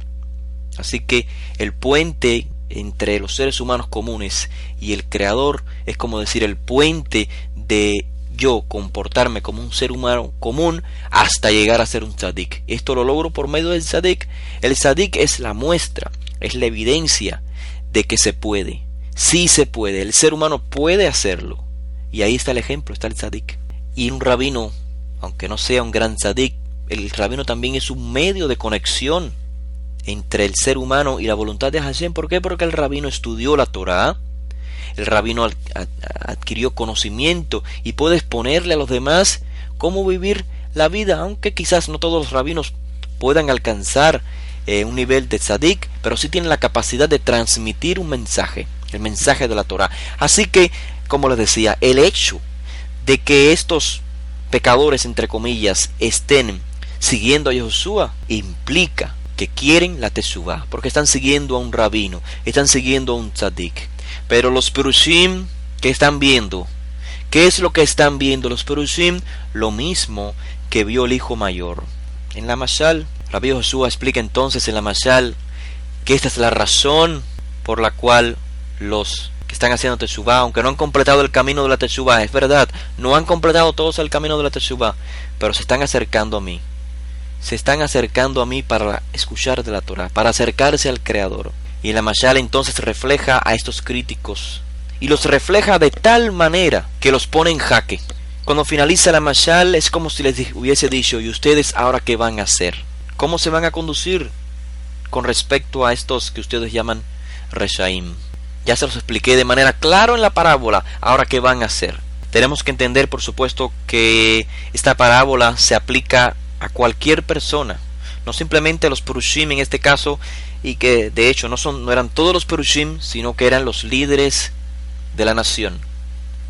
Así que el puente entre los seres humanos comunes y el Creador es como decir el puente de yo comportarme como un ser humano común hasta llegar a ser un tzadik. Esto lo logro por medio del tzadik. El tzadik es la muestra, es la evidencia de que se puede. Sí se puede, el ser humano puede hacerlo. Y ahí está el ejemplo, está el tzadik. Y un rabino, aunque no sea un gran tzadik, el rabino también es un medio de conexión entre el ser humano y la voluntad de Hashem. ¿Por qué? Porque el rabino estudió la Torá, el rabino adquirió conocimiento y puede exponerle a los demás cómo vivir la vida, aunque quizás no todos los rabinos puedan alcanzar un nivel de tzadik, pero sí tienen la capacidad de transmitir un mensaje, el mensaje de la Torá. Así que, como les decía, el hecho de que estos pecadores, entre comillas, estén siguiendo a Yehoshua implica que quieren la Teshuvah, porque están siguiendo a un rabino, están siguiendo a un tzadik. Pero los Perushim, ¿qué están viendo? ¿Qué es lo que están viendo los Perushim? Lo mismo que vio el hijo mayor. En la Mashal, Rabbi Yehoshua explica entonces en la Mashal que esta es la razón por la cual los que están haciendo Teshuvah, aunque no han completado el camino de la Teshuvah, es verdad, no han completado todos el camino de la Teshuvah, pero se están acercando a mí. Se están acercando a mí para escuchar de la Torah, para acercarse al Creador. Y la Mashal entonces refleja a estos críticos, y los refleja de tal manera que los pone en jaque. Cuando finaliza la Mashal es como si les hubiese dicho: ¿y ustedes ahora qué van a hacer? ¿Cómo se van a conducir con respecto a estos que ustedes llaman Reshaim? Ya se los expliqué de manera clara en la parábola. ¿Ahora qué van a hacer? Tenemos que entender, por supuesto, que esta parábola se aplica a cualquier persona, no simplemente a los Perushim en este caso, y que de hecho no eran todos los Perushim, sino que eran los líderes de la nación.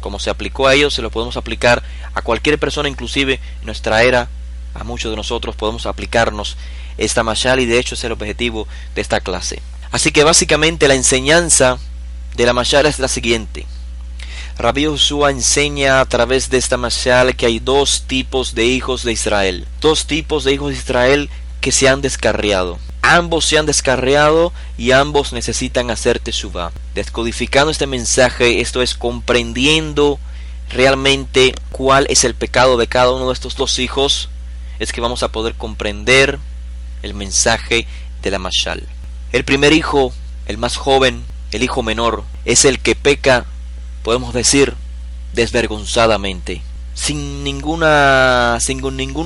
Como se aplicó a ellos, se lo podemos aplicar a cualquier persona, inclusive en nuestra era, a muchos de nosotros podemos aplicarnos esta mashal, y de hecho es el objetivo de esta clase. Así que básicamente la enseñanza de la mashal es la siguiente. Rabbi Yehoshua enseña a través de esta mashal que hay dos tipos de hijos de Israel. Dos tipos de hijos de Israel que se han descarriado. Ambos se han descarriado y ambos necesitan hacer teshuvah. Descodificando este mensaje, esto es comprendiendo realmente cuál es el pecado de cada uno de estos dos hijos, es que vamos a poder comprender el mensaje de la mashal. El primer hijo, el más joven, el hijo menor, es el que peca, podemos decir, desvergonzadamente, sin ningún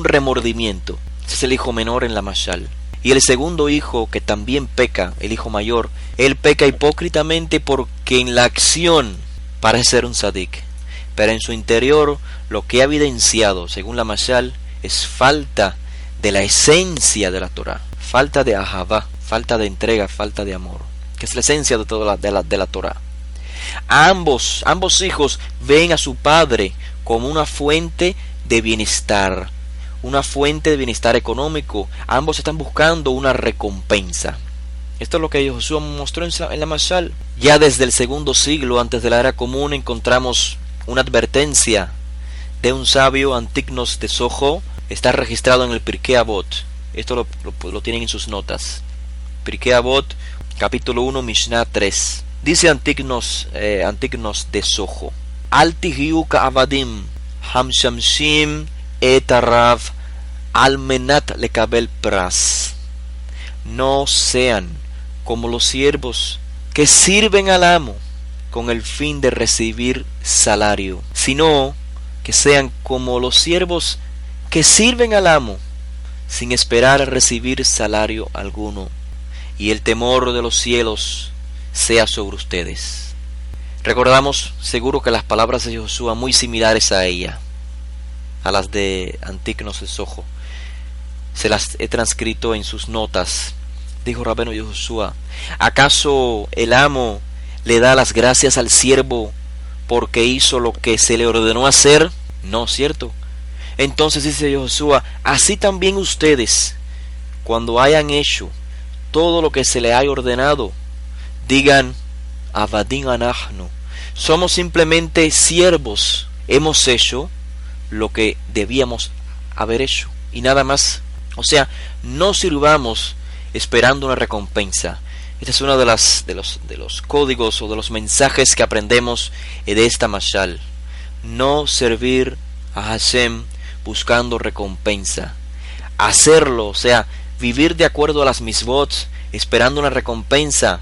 remordimiento. Ese es el hijo menor en la mashal. Y el segundo hijo, que también peca, el hijo mayor, él peca hipócritamente porque en la acción parece ser un tzadik, pero en su interior lo que ha evidenciado, según la mashal, es falta de la esencia de la Torah, falta de ahavá, falta de entrega, falta de amor, que es la esencia de toda la Torah. Ambos hijos ven a su padre como una fuente de bienestar, una fuente de bienestar económico. Ambos están buscando una recompensa. Esto es lo que Josué mostró en la Mashal. Ya desde el segundo siglo antes de la era común encontramos una advertencia de un sabio, Antignos de Sojo. Está registrado en el Pirkei Avot. Esto lo tienen en sus notas. Pirkei Avot, capítulo 1, Mishnah 3. Dice Antignos de Sojo: Al tihiu ka'avadim hamshamshim et harav al menat lekabel pras. No sean como los siervos que sirven al amo con el fin de recibir salario, sino que sean como los siervos que sirven al amo sin esperar recibir salario alguno, y el temor de los cielos sea sobre ustedes. Recordamos seguro que las palabras de Josué muy similares a ella, a las de Antignos de Sojo. Se las he transcrito en sus notas. Dijo Rabbeinu Josué: ¿acaso el amo le da las gracias al siervo porque hizo lo que se le ordenó hacer? No, ¿cierto? Entonces dice Josué: así también ustedes, cuando hayan hecho todo lo que se le haya ordenado, digan: Avadim anachnu, somos simplemente siervos, hemos hecho lo que debíamos haber hecho y nada más. O sea, no sirvamos esperando una recompensa. Este es uno de los códigos o de los mensajes que aprendemos de esta mashal. No servir a Hashem buscando recompensa. Hacerlo, o sea, vivir de acuerdo a las misbot, esperando una recompensa,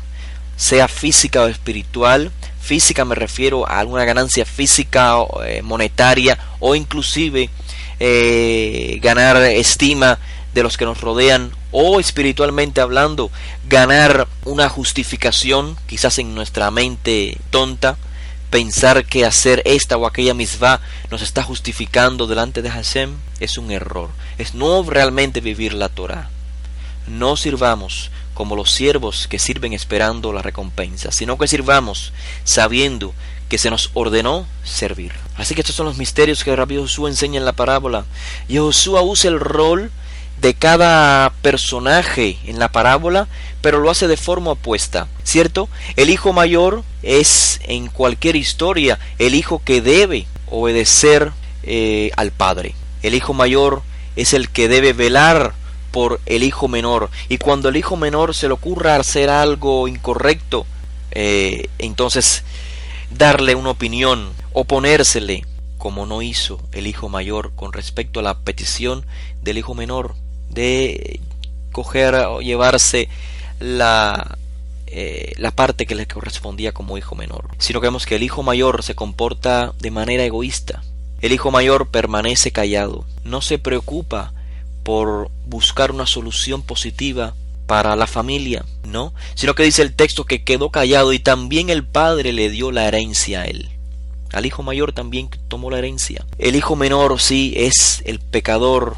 sea física o espiritual. Física me refiero a alguna ganancia física, monetaria, o inclusive ganar estima de los que nos rodean, o espiritualmente hablando, ganar una justificación, quizás en nuestra mente tonta, pensar que hacer esta o aquella misvá nos está justificando delante de Hashem. Es un error, es no realmente vivir la Torah. No sirvamos como los siervos que sirven esperando la recompensa, sino que sirvamos sabiendo que se nos ordenó servir. Así que estos son los misterios que Rabbi Josué enseña en la parábola. Y Josué usa el rol de cada personaje en la parábola, pero lo hace de forma opuesta, ¿cierto? El hijo mayor es en cualquier historia el hijo que debe obedecer al padre. El hijo mayor es el que debe velar por el hijo menor, y cuando el hijo menor se le ocurra hacer algo incorrecto, entonces darle una opinión, oponérsele, como no hizo el hijo mayor con respecto a la petición del hijo menor de coger o llevarse la parte que le correspondía como hijo menor, sino que vemos que el hijo mayor se comporta de manera egoísta. El hijo mayor permanece callado, no se preocupa por buscar una solución positiva para la familia, no, sino que dice el texto que quedó callado, y también el padre le dio la herencia a él. Al hijo mayor también tomó la herencia. El hijo menor sí es el pecador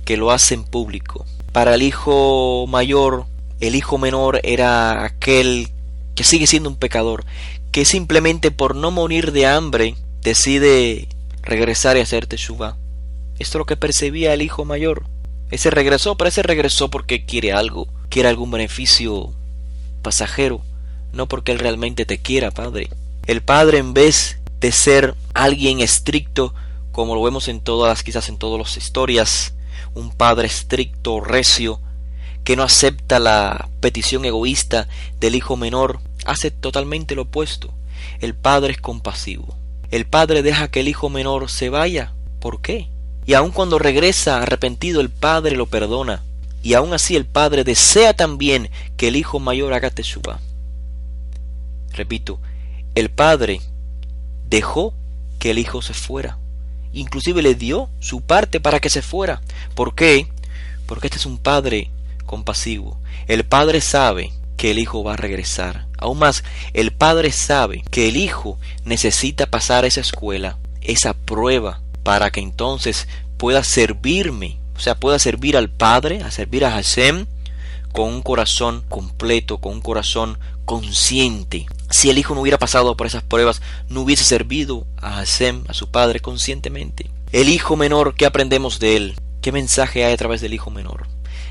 que lo hace en público. Para el hijo mayor, el hijo menor era aquel que sigue siendo un pecador, que simplemente por no morir de hambre decide regresar y hacer teshuvá. Esto es lo que percibía el hijo mayor. Ese regresó, pero ese regresó porque quiere algo, quiere algún beneficio pasajero, no porque él realmente te quiera, padre. El padre, en vez de ser alguien estricto, como lo vemos quizás en todas las historias, un padre estricto, recio, que no acepta la petición egoísta del hijo menor, hace totalmente lo opuesto. El padre es compasivo. El padre deja que el hijo menor se vaya. ¿Por qué? Y aun cuando regresa arrepentido, el padre lo perdona. Y aun así el padre desea también que el hijo mayor haga teshuvá. Repito, el padre dejó que el hijo se fuera. Inclusive le dio su parte para que se fuera. ¿Por qué? Porque este es un padre compasivo. El padre sabe que el hijo va a regresar. Aún más, el padre sabe que el hijo necesita pasar esa escuela, esa prueba, para que entonces pueda servirme, o sea, pueda servir al Padre, a servir a Hashem con un corazón completo, con un corazón consciente. Si el hijo no hubiera pasado por esas pruebas, no hubiese servido a Hashem, a su Padre, conscientemente. El hijo menor, ¿qué aprendemos de él? ¿Qué mensaje hay a través del hijo menor?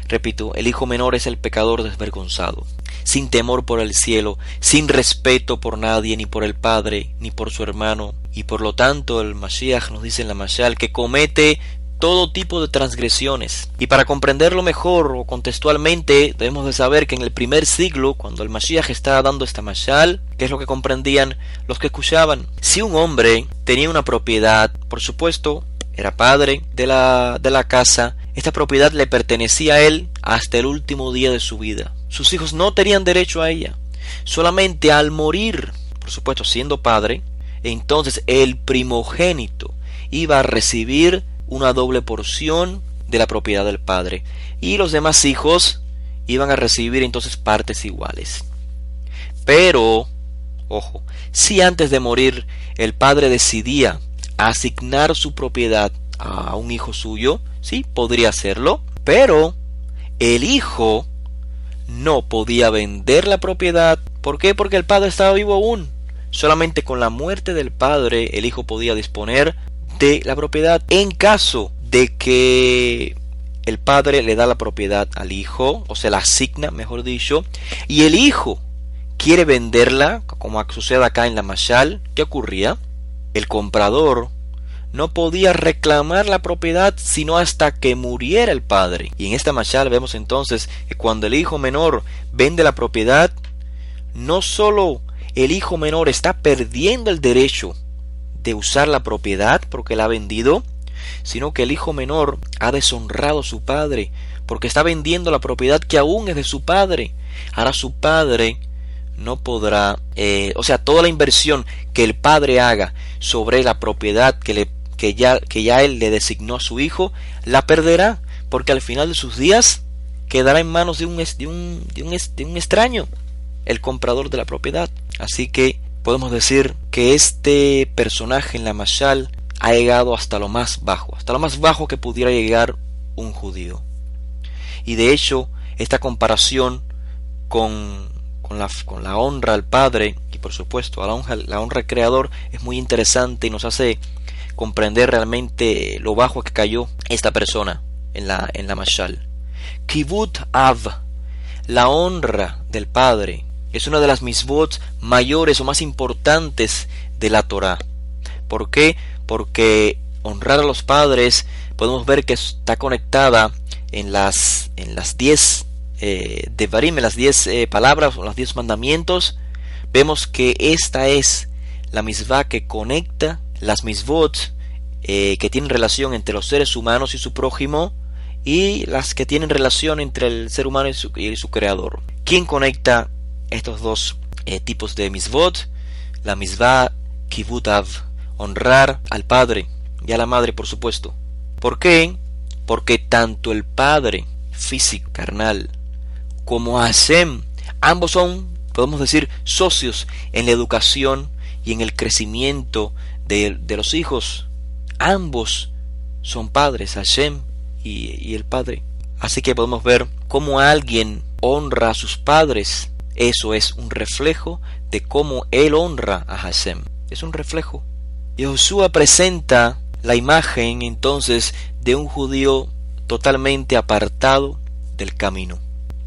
Repito, el hijo menor es el pecador desvergonzado. sin temor por el cielo, sin respeto por nadie, ni por el padre, ni por su hermano. Y por lo tanto el Mashiach nos dice en la Mashal que comete todo tipo de transgresiones. Y para comprenderlo mejor o contextualmente, debemos de saber que en el primer siglo, cuando el Mashiach estaba dando esta Mashal, ¿qué es lo que comprendían los que escuchaban? Si un hombre tenía una propiedad, por supuesto, era padre de la casa, esta propiedad le pertenecía a él hasta el último día de su vida. Sus hijos no tenían derecho a ella. Solamente al morir, por supuesto siendo padre, entonces el primogénito iba a recibir una doble porción de la propiedad del padre, y los demás hijos iban a recibir entonces partes iguales. Pero, ojo, si antes de morir el padre decidía asignar su propiedad a un hijo suyo, sí, podría hacerlo, pero el hijo no podía vender la propiedad. ¿Por qué? Porque el padre estaba vivo aún. Solamente con la muerte del padre el hijo podía disponer de la propiedad. En caso de que el padre le da la propiedad al hijo, o se la asigna, mejor dicho, y el hijo quiere venderla, como sucede acá en la Mashal, ¿qué ocurría? El comprador no podía reclamar la propiedad sino hasta que muriera el padre. Y en esta Mashal vemos entonces que cuando el hijo menor vende la propiedad, no solo el hijo menor está perdiendo el derecho de usar la propiedad porque la ha vendido, sino que el hijo menor ha deshonrado a su padre porque está vendiendo la propiedad que aún es de su padre. Ahora su padre no podrá, toda la inversión que el padre haga sobre la propiedad que ya él le designó a su hijo, la perderá, porque al final de sus días quedará en manos de un extraño, el comprador de la propiedad. Así que podemos decir que este personaje en la Mashal ha llegado hasta lo más bajo que pudiera llegar un judío. Y de hecho, esta comparación con la honra al Padre y por supuesto a la honra al Creador es muy interesante y nos hace comprender realmente lo bajo que cayó esta persona en la Mashal. Kibut Av, la honra del Padre, es una de las misvot mayores o más importantes de la Torá. ¿Por qué? Porque honrar a los padres podemos ver que está conectada en las 10 Devarim, en las 10 palabras o los 10 mandamientos. Vemos que esta es la misvá que conecta las misvot que tienen relación entre los seres humanos y su prójimo, y las que tienen relación entre el ser humano y su creador. ¿Quién conecta estos dos tipos de misvot? La misvá Kibut Av, honrar al padre y a la madre, por supuesto. ¿Por qué? Porque tanto el padre físico, carnal, como Hashem, ambos son, podemos decir, socios en la educación y en el crecimiento de los hijos. Ambos son padres, Hashem y el padre. Así que podemos ver cómo alguien honra a sus padres. Eso es un reflejo de cómo él honra a Hashem. Es un reflejo. Y Josué presenta la imagen entonces de un judío totalmente apartado del camino,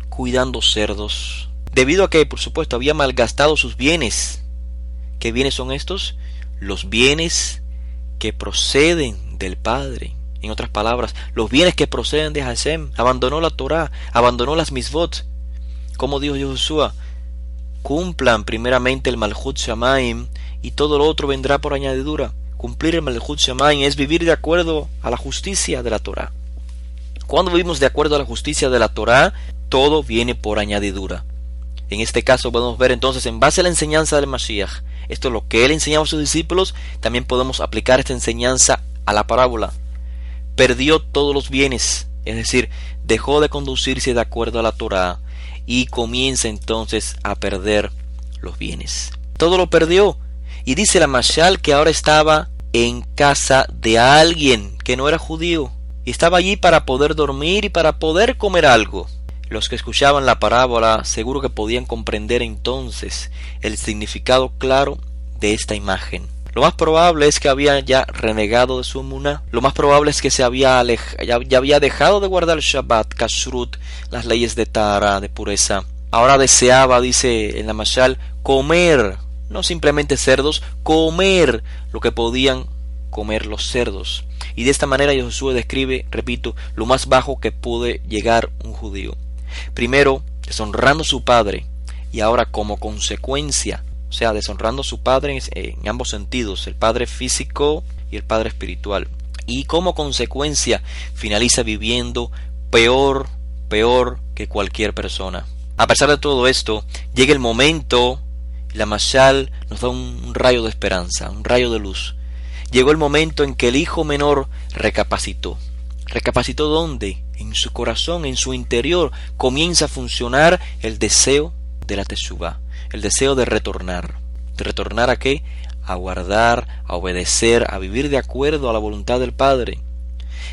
cuidando cerdos, debido a que por supuesto había malgastado sus bienes. ¿Qué bienes son estos? Los bienes que proceden del Padre. En otras palabras, los bienes que proceden de Hashem. Abandonó la Torá, abandonó las misvot. Como dijo Josué, cumplan primeramente el Malchut Shamaim y todo lo otro vendrá por añadidura. Cumplir el Malchut Shamaim es vivir de acuerdo a la justicia de la Torá. Cuando vivimos de acuerdo a la justicia de la Torá, todo viene por añadidura. En este caso podemos ver entonces, en base a la enseñanza del Mashiach, esto es lo que él enseñaba a sus discípulos, también podemos aplicar esta enseñanza a la parábola. Perdió todos los bienes, es decir, dejó de conducirse de acuerdo a la Torá y comienza entonces a perder los bienes. Todo lo perdió. Y dice la Mashal que ahora estaba en casa de alguien que no era judío. Y estaba allí para poder dormir y para poder comer algo. Los que escuchaban la parábola seguro que podían comprender entonces el significado claro de esta imagen. Lo más probable es que había ya renegado de su emuná. Lo más probable es que ya había dejado de guardar el Shabbat, Kashrut, las leyes de Tahara, de pureza. Ahora deseaba, dice en la Mashal, comer, no simplemente cerdos, comer lo que podían comer los cerdos. Y de esta manera Josué describe, repito, lo más bajo que puede llegar un judío. Primero, deshonrando a su padre, y ahora como consecuencia, o sea, deshonrando a su padre en ambos sentidos, el padre físico y el padre espiritual. Y como consecuencia finaliza viviendo peor que cualquier persona. A pesar de todo esto, llega el momento, y la Mashal nos da un rayo de esperanza, un rayo de luz. Llegó el momento en que el hijo menor recapacitó. ¿Recapacitó dónde? En su corazón, en su interior, comienza a funcionar el deseo de la teshuvá, el deseo de retornar. ¿De retornar a qué? A guardar, a obedecer, a vivir de acuerdo a la voluntad del Padre.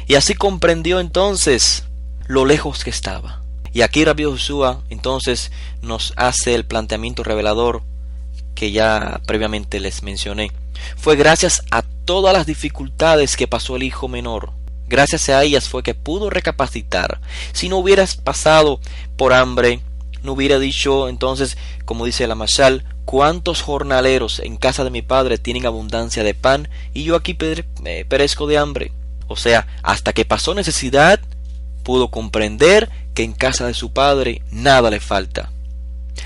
Y así comprendió entonces lo lejos que estaba. Y aquí Rabbi Josué entonces nos hace el planteamiento revelador que ya previamente les mencioné. Fue gracias a todas las dificultades que pasó el hijo menor. Gracias a ellas fue que pudo recapacitar. Si no hubieras pasado por hambre, no hubiera dicho entonces, como dice la Mashal, ¿cuántos jornaleros en casa de mi padre tienen abundancia de pan y yo aquí perezco de hambre? O sea, hasta que pasó necesidad, pudo comprender que en casa de su padre nada le falta.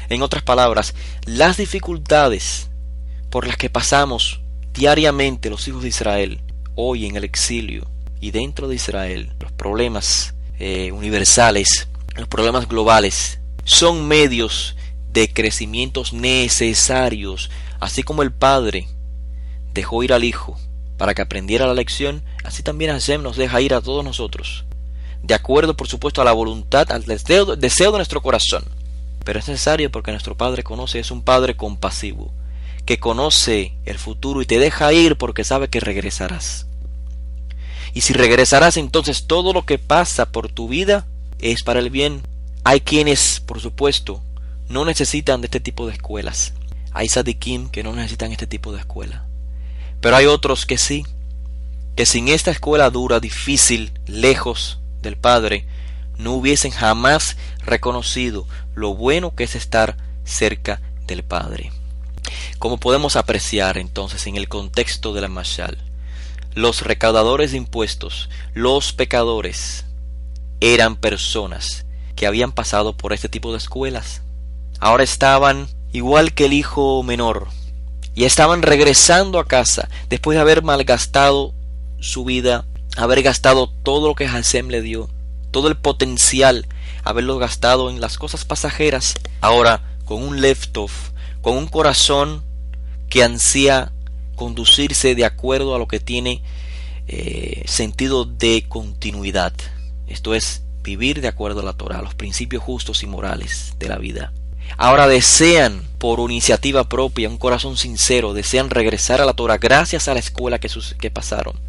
En otras palabras, las dificultades por las que pasamos diariamente los hijos de Israel, hoy en el exilio y dentro de Israel, los problemas universales, los problemas globales, son medios de crecimientos necesarios. Así como el Padre dejó ir al Hijo para que aprendiera la lección, así también Hashem nos deja ir a todos nosotros, de acuerdo por supuesto a la voluntad, al deseo de nuestro corazón. Pero es necesario porque nuestro Padre conoce, es un Padre compasivo, que conoce el futuro y te deja ir porque sabe que regresarás. Y si regresarás, entonces todo lo que pasa por tu vida es para el bien. Hay quienes, por supuesto, no necesitan de este tipo de escuelas. Hay tzadikim que no necesitan este tipo de escuela. Pero hay otros que sí, que sin esta escuela dura, difícil, lejos del Padre, no hubiesen jamás reconocido lo bueno que es estar cerca del Padre. Como podemos apreciar entonces en el contexto de la Mashal, los recaudadores de impuestos, los pecadores, eran personas que habían pasado por este tipo de escuelas. Ahora estaban igual que el hijo menor y estaban regresando a casa después de haber malgastado su vida, haber gastado todo lo que Hashem le dio, todo el potencial, haberlo gastado en las cosas pasajeras. Ahora con un lev tov, con un corazón que ansía conducirse de acuerdo a lo que tiene sentido de continuidad. Esto es vivir de acuerdo a la Torah, a los principios justos y morales de la vida. Ahora desean, por iniciativa propia, un corazón sincero, desean regresar a la Torah gracias a la escuela que pasaron.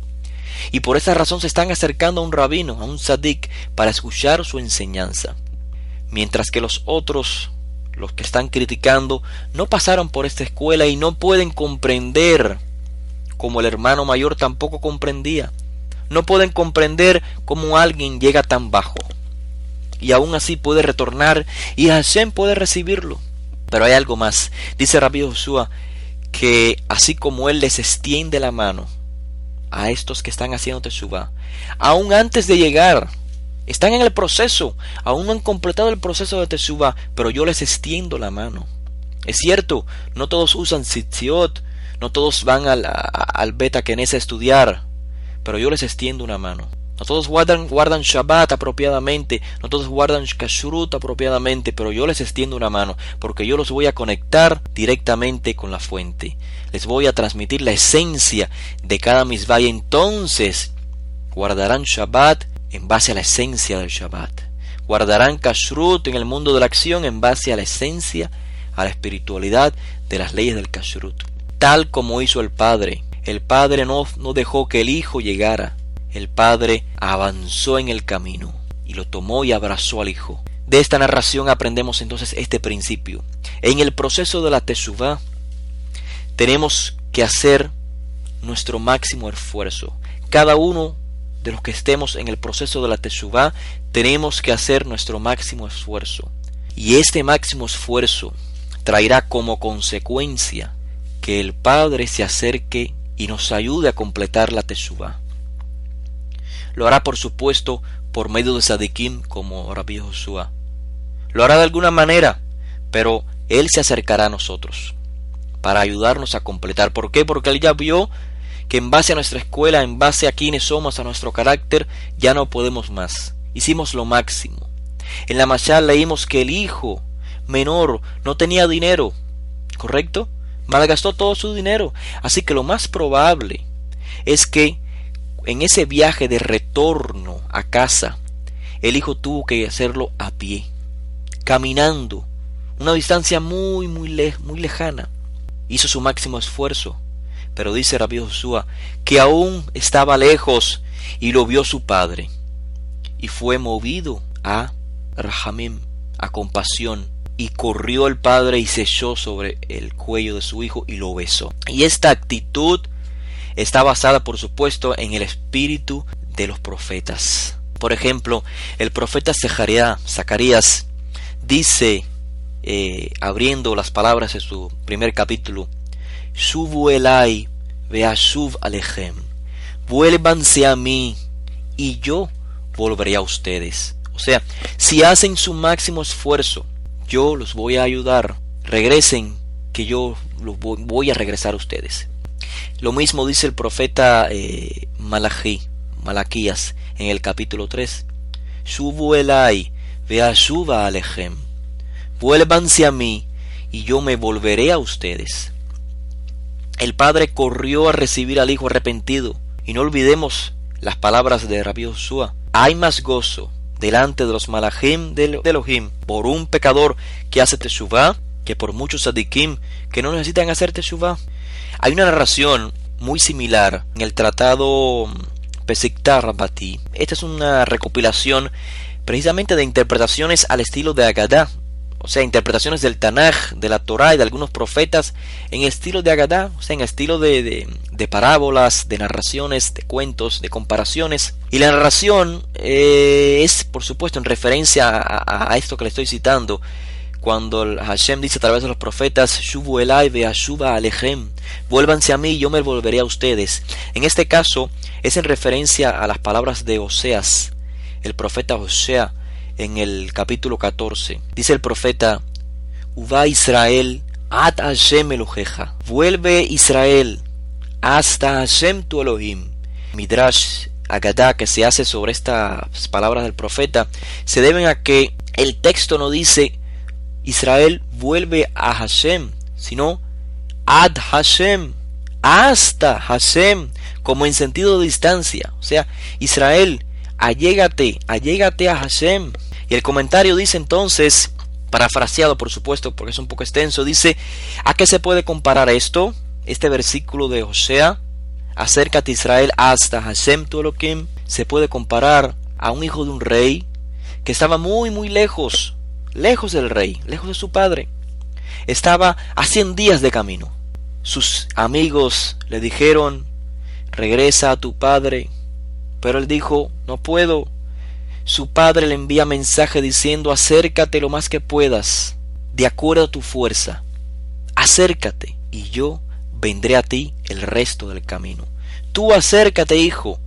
Y por esa razón se están acercando a un rabino, a un tzadik, para escuchar su enseñanza. Mientras que los otros, los que están criticando, no pasaron por esta escuela y no pueden comprender, como el hermano mayor tampoco comprendía. No pueden comprender cómo alguien llega tan bajo y aún así puede retornar y Hashem puede recibirlo. Pero hay algo más. Dice Rabbi Josué que así como él les extiende la mano a estos que están haciendo teshuvá, aún antes de llegar, están en el proceso, aún no han completado el proceso de teshuvá, pero yo les extiendo la mano. Es cierto, no todos usan tzitziot, no todos van al Beta Kenes a estudiar, pero yo les extiendo una mano. No todos guardan Shabbat apropiadamente, no todos guardan Kashrut apropiadamente, pero yo les extiendo una mano, porque yo los voy a conectar directamente con la fuente. Les voy a transmitir la esencia de cada misvah y entonces guardarán Shabbat en base a la esencia del Shabbat. Guardarán Kashrut en el mundo de la acción en base a la esencia, a la espiritualidad de las leyes del Kashrut. Tal como hizo el Padre. El Padre no dejó que el Hijo llegara. El Padre avanzó en el camino y lo tomó y abrazó al Hijo. De esta narración aprendemos entonces este principio. En el proceso de la teshuvá tenemos que hacer nuestro máximo esfuerzo. Cada uno de los que estemos en el proceso de la teshuvá tenemos que hacer nuestro máximo esfuerzo. Y este máximo esfuerzo traerá como consecuencia que el Padre se acerque y nos ayude a completar la Teshuvá. Lo hará, por supuesto, por medio de Sadikim como Rabbi Joshua. Lo hará de alguna manera, pero Él se acercará a nosotros para ayudarnos a completar. ¿Por qué? Porque Él ya vio que en base a nuestra escuela, en base a quienes somos, a nuestro carácter, ya no podemos más. Hicimos lo máximo. En la Mashal leímos que el hijo menor no tenía dinero, ¿correcto? Malgastó todo su dinero. Así que lo más probable es que en ese viaje de retorno a casa, el hijo tuvo que hacerlo a pie, caminando, una distancia muy lejana. Hizo su máximo esfuerzo, pero dice Rabbi Joshua que aún estaba lejos y lo vio su padre y fue movido a Rahamim, a compasión, y corrió el padre y se echó sobre el cuello de su hijo y lo besó. Y esta actitud está basada, por supuesto, en el espíritu de los profetas. Por ejemplo, el profeta Zacarías dice, abriendo las palabras de su primer capítulo: Shuvu elai veashuv alechem, vuélvanse a mí y yo volveré a ustedes. O sea, si hacen su máximo esfuerzo, yo los voy a ayudar. Regresen, que yo los voy a regresar a ustedes. Lo mismo dice el profeta Malaquías en el capítulo 3. Shuvu elai veashuva alechem, vuélvanse a mí y yo me volveré a ustedes. El padre corrió a recibir al hijo arrepentido. Y no olvidemos las palabras de Rabbi Joshua: hay más gozo delante de los malachim de Elohim por un pecador que hace teshuvá que por muchos sadikim que no necesitan hacer teshuvá. Hay una narración muy similar en el tratado Pesikta Rabbati. Esta es una recopilación precisamente de interpretaciones al estilo de Agadá, o sea, interpretaciones del Tanaj, de la Torá y de algunos profetas en estilo de Agadá, o sea, en estilo de parábolas, de narraciones, de cuentos, de comparaciones. Y la narración es, por supuesto, en referencia a esto que le estoy citando, cuando Hashem dice a través de los profetas: Shuvu elai veashuva alechem, vuélvanse a mí y yo me volveré a ustedes. En este caso es en referencia a las palabras de Oseas, el profeta Osea, en el capítulo 14. Dice el profeta: Uva Israel ad Hashem Eloheja, vuelve Israel hasta Hashem tu Elohim. Midrash Agadá que se hace sobre estas palabras del profeta se deben a que el texto no dice Israel vuelve a Hashem, sino ad Hashem, hasta Hashem, como en sentido de distancia. O sea, Israel, allégate a Hashem. Y el comentario dice entonces, parafraseado por supuesto porque es un poco extenso, dice: ¿a qué se puede comparar esto? Este versículo de Osea: acércate Israel hasta Hashem tu Elohim, se puede comparar a un hijo de un rey que estaba muy lejos del rey, lejos de su padre. Estaba a 100 días de camino. Sus amigos le dijeron: regresa a tu padre. Pero él dijo: no puedo. Su padre le envía mensaje diciendo: acércate lo más que puedas, de acuerdo a tu fuerza. Acércate y yo vendré a ti el resto del camino. Tú acércate, hijo,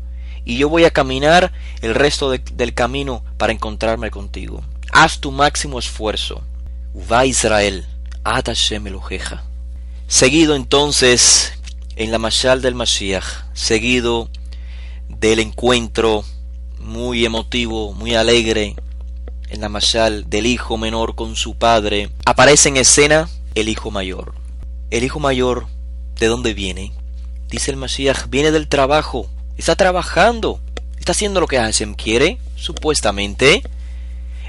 y yo voy a caminar el resto del camino para encontrarme contigo. Haz tu máximo esfuerzo. Uva Israel ad Hashem Eloheja. Seguido entonces en la Mashal del Mashiach, seguido del encuentro muy emotivo, muy alegre en la Mashal del hijo menor con su padre, aparece en escena el hijo mayor. El hijo mayor, ¿de dónde viene? Dice el Mashiach: viene del trabajo, está trabajando, está haciendo lo que Hashem quiere, supuestamente.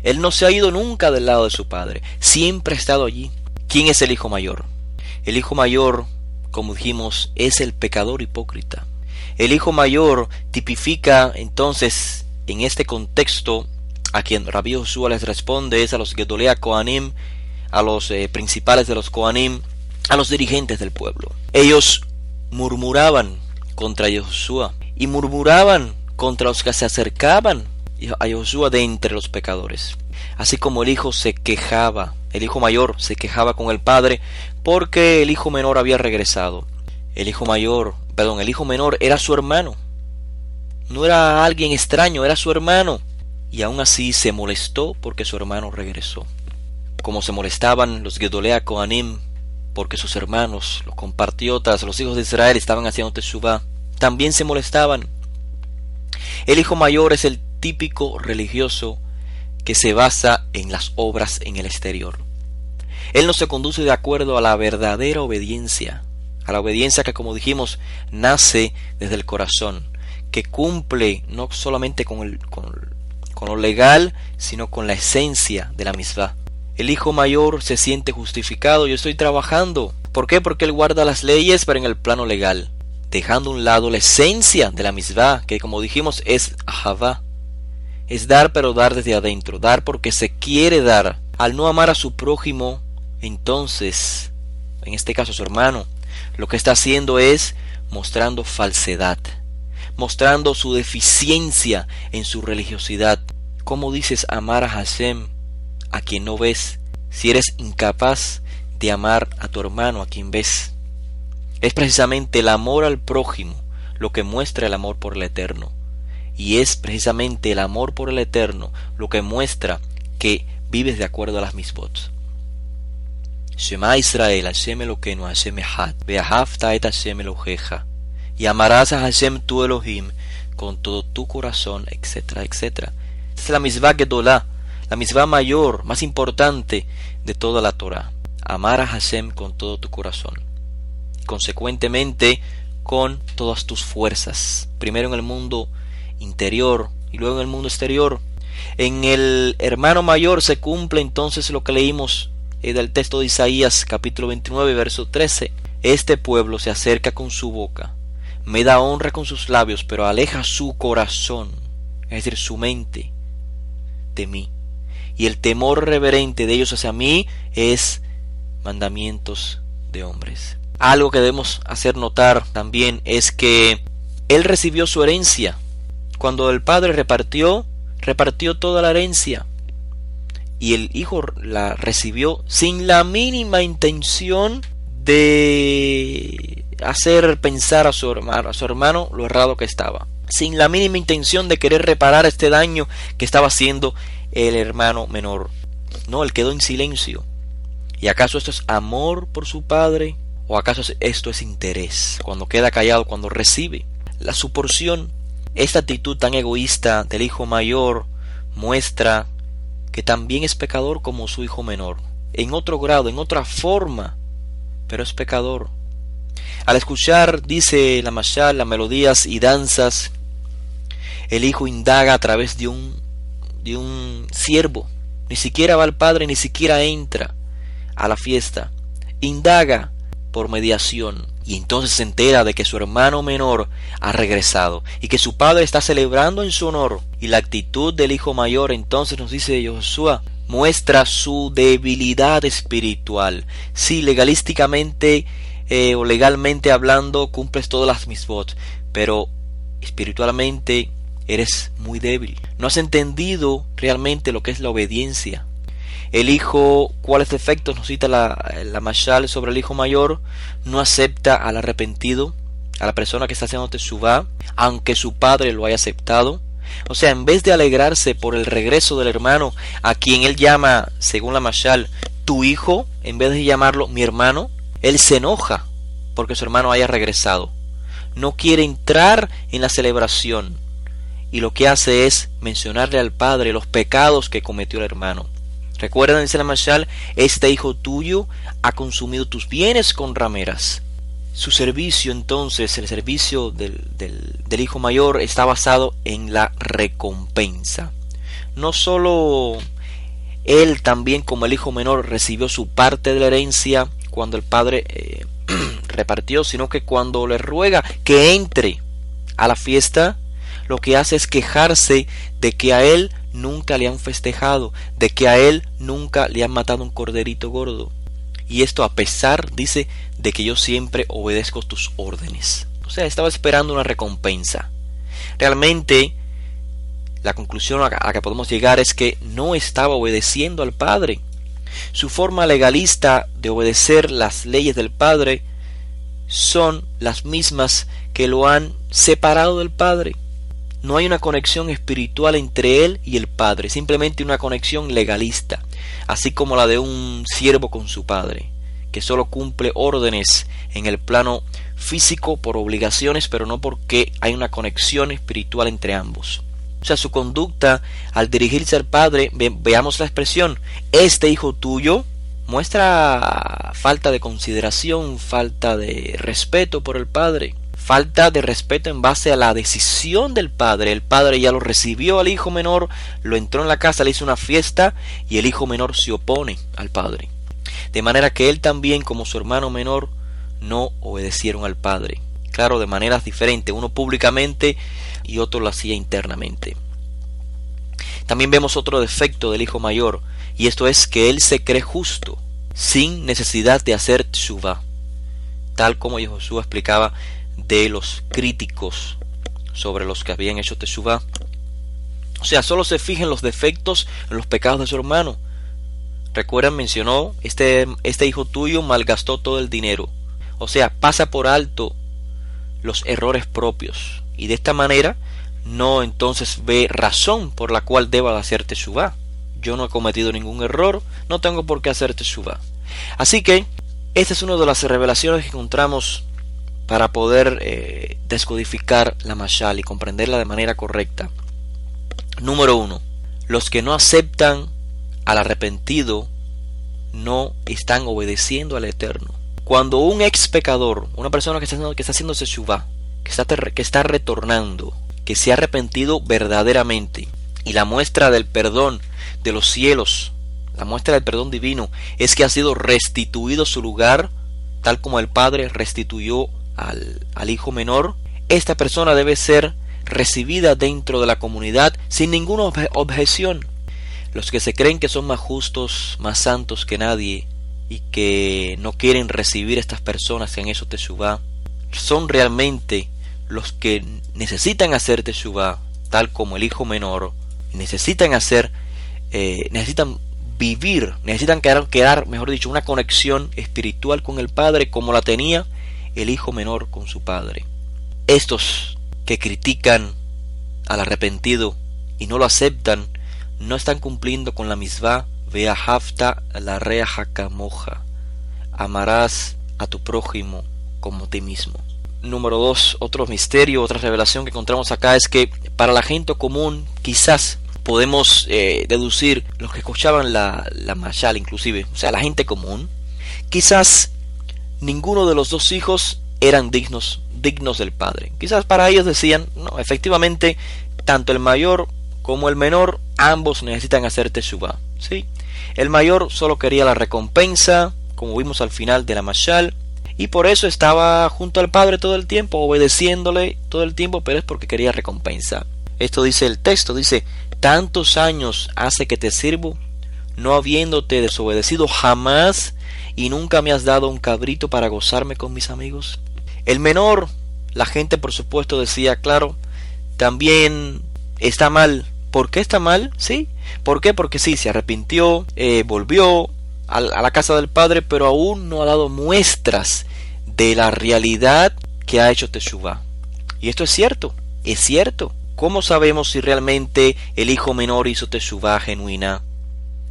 Él no se ha ido nunca del lado de su padre, siempre ha estado allí. ¿Quién es el hijo mayor? El hijo mayor, como dijimos, es el pecador hipócrita. El hijo mayor tipifica entonces, en este contexto, a quien Rabbi Joshua les responde es a los Gedolei Kohanim, a los principales de los Kohanim, a los dirigentes del pueblo. Ellos murmuraban contra Joshua y murmuraban contra los que se acercaban a Josué de entre los pecadores. Así como el hijo se quejaba, el hijo mayor se quejaba con el padre porque el hijo menor había regresado. El hijo menor era su hermano. No era alguien extraño, era su hermano. Y aún así se molestó porque su hermano regresó. Como se molestaban los Gedolea Kohanim porque sus hermanos, los compatriotas, los hijos de Israel estaban haciendo teshuvá, también se molestaban. El hijo mayor es el típico religioso que se basa en las obras en el exterior. Él no se conduce de acuerdo a la verdadera obediencia, a la obediencia que, como dijimos, nace desde el corazón, que cumple no solamente con lo legal, sino con la esencia de la misvá. El hijo mayor se siente justificado: yo estoy trabajando. ¿Por qué? Porque él guarda las leyes, pero en el plano legal, dejando a un lado la esencia de la misvá, que como dijimos es ahavá. Es dar, pero dar desde adentro, dar porque se quiere dar. Al no amar a su prójimo, entonces, en este caso su hermano, lo que está haciendo es mostrando falsedad, mostrando su deficiencia en su religiosidad. ¿Cómo dices amar a Hashem a quien no ves, si eres incapaz de amar a tu hermano a quien ves? Es precisamente el amor al prójimo lo que muestra el amor por el Eterno. Y es precisamente el amor por el Eterno lo que muestra que vives de acuerdo a las misbot. Shema Israel, Hashem Elokeinu, Hashem Echad, ve'ahavta et Hashem Eloheja, y amarás a Hashem tu Elohim con todo tu corazón, etcétera, etcétera. Esta es la misvá Gedolá, la misvá mayor, más importante de toda la Torah. Amar a Hashem con todo tu corazón. Consecuentemente, con todas tus fuerzas. Primero en el mundo interior y luego en el mundo exterior. En el hermano mayor se cumple entonces lo que leímos del texto de Isaías capítulo 29 verso 13. Este pueblo se acerca con su boca, me da honra con sus labios, pero aleja su corazón, es decir, su mente, de mí. Y el temor reverente de ellos hacia mí es mandamientos de hombres. Algo que debemos hacer notar también es que él recibió su herencia. Cuando el padre repartió toda la herencia. Y el hijo la recibió sin la mínima intención de hacer pensar a su hermano lo errado que estaba. Sin la mínima intención de querer reparar este daño que estaba haciendo el hermano menor. No, él quedó en silencio. ¿Y acaso esto es amor por su padre? ¿O acaso esto es interés? Cuando queda callado, cuando recibe su porción. Esta actitud tan egoísta del hijo mayor muestra que también es pecador como su hijo menor, en otro grado, en otra forma, pero es pecador. Al escuchar, dice la mashal, las melodías y danzas, el hijo indaga a través de un siervo. Ni siquiera va al padre, ni siquiera entra a la fiesta. Indaga por mediación. Y entonces se entera de que su hermano menor ha regresado y que su padre está celebrando en su honor. Y la actitud del hijo mayor, entonces nos dice Josué, muestra su debilidad espiritual. Sí, legalísticamente o legalmente hablando cumples todas las misbot, pero espiritualmente eres muy débil. No has entendido realmente lo que es la obediencia. El hijo, ¿cuáles defectos nos cita la mashal sobre el hijo mayor? No acepta al arrepentido, a la persona que está haciendo teshuvá, aunque su padre lo haya aceptado. O sea, en vez de alegrarse por el regreso del hermano, a quien él llama, según la mashal, tu hijo, en vez de llamarlo mi hermano, él se enoja porque su hermano haya regresado. No quiere entrar en la celebración y lo que hace es mencionarle al padre los pecados que cometió el hermano. Recuerdan, dice la mashal, este hijo tuyo ha consumido tus bienes con rameras. Su servicio entonces, el servicio del hijo mayor está basado en la recompensa. No solo él, también como el hijo menor recibió su parte de la herencia cuando el padre repartió, sino que cuando le ruega que entre a la fiesta, lo que hace es quejarse de que a él nunca le han festejado, de que a él nunca le han matado un corderito gordo. Y esto a pesar, dice, de que yo siempre obedezco tus órdenes. O sea, estaba esperando una recompensa. Realmente, la conclusión a la que podemos llegar es que no estaba obedeciendo al Padre. Su forma legalista de obedecer las leyes del Padre son las mismas que lo han separado del Padre. No hay una conexión espiritual entre él y el Padre, simplemente una conexión legalista, así como la de un siervo con su Padre, que solo cumple órdenes en el plano físico por obligaciones, pero no porque hay una conexión espiritual entre ambos. O sea, su conducta al dirigirse al Padre, veamos la expresión, este hijo tuyo, muestra falta de consideración, falta de respeto por el Padre, falta de respeto en base a la decisión del Padre. El Padre ya lo recibió al hijo menor, lo entró en la casa, le hizo una fiesta y el hijo menor se opone al Padre. De manera que él también, como su hermano menor, no obedecieron al Padre. Claro, de maneras diferentes, uno públicamente y otro lo hacía internamente. También vemos otro defecto del hijo mayor, y esto es que él se cree justo, sin necesidad de hacer teshuvá, tal como Josué explicaba de los críticos sobre los que habían hecho teshuvá. O sea, solo se fija en los defectos, en los pecados de su hermano. Recuerdan, mencionó, este hijo tuyo malgastó todo el dinero. O sea, pasa por alto los errores propios, y de esta manera no entonces ve razón por la cual deba hacer teshuvá. Yo no he cometido ningún error, no tengo por qué hacer teshuvá. Así que esta es una de las revelaciones que encontramos para poder descodificar la mashal y comprenderla de manera correcta. Número 1. Los que no aceptan al arrepentido no están obedeciendo al Eterno. Cuando un ex pecador, una persona que está haciendo teshuvá, que está retornando, que se ha arrepentido verdaderamente, y la muestra del perdón de los cielos, la muestra del perdón divino, es que ha sido restituido su lugar, tal como el Padre restituyó al hijo menor, esta persona debe ser recibida dentro de la comunidad sin ninguna objeción. Los que se creen que son más justos, más santos que nadie, y que no quieren recibir a estas personas que han hecho teshuvá, son realmente los que necesitan hacer teshuvá, tal como el hijo menor, necesitan vivir, necesitan quedar, mejor dicho, una conexión espiritual con el Padre como la tenía el hijo menor con su padre. Estos que critican al arrepentido y no lo aceptan, no están cumpliendo con la misvá ve'ahavta l'reaja kamoja, amarás a tu prójimo como ti mismo. Número 2, otro misterio, otra revelación que encontramos acá es que para la gente común quizás podemos deducir, los que escuchaban la mashal inclusive, o sea, la gente común, quizás ninguno de los dos hijos eran dignos del padre. Quizás para ellos decían, no, efectivamente, tanto el mayor como el menor, ambos necesitan hacer teshuvá, ¿sí? El mayor solo quería la recompensa, como vimos al final de la mashal, y por eso estaba junto al padre todo el tiempo, obedeciéndole todo el tiempo, pero es porque quería recompensa. Esto dice el texto, dice, tantos años hace que te sirvo, no habiéndote desobedecido jamás, y nunca me has dado un cabrito para gozarme con mis amigos. El menor, la gente por supuesto decía, claro, también está mal. ¿Por qué está mal? Sí. ¿Por qué? Porque sí, se arrepintió, volvió a la casa del padre, pero aún no ha dado muestras de la realidad que ha hecho teshuvá. Y esto es cierto, es cierto. ¿Cómo sabemos si realmente el hijo menor hizo teshuvá genuina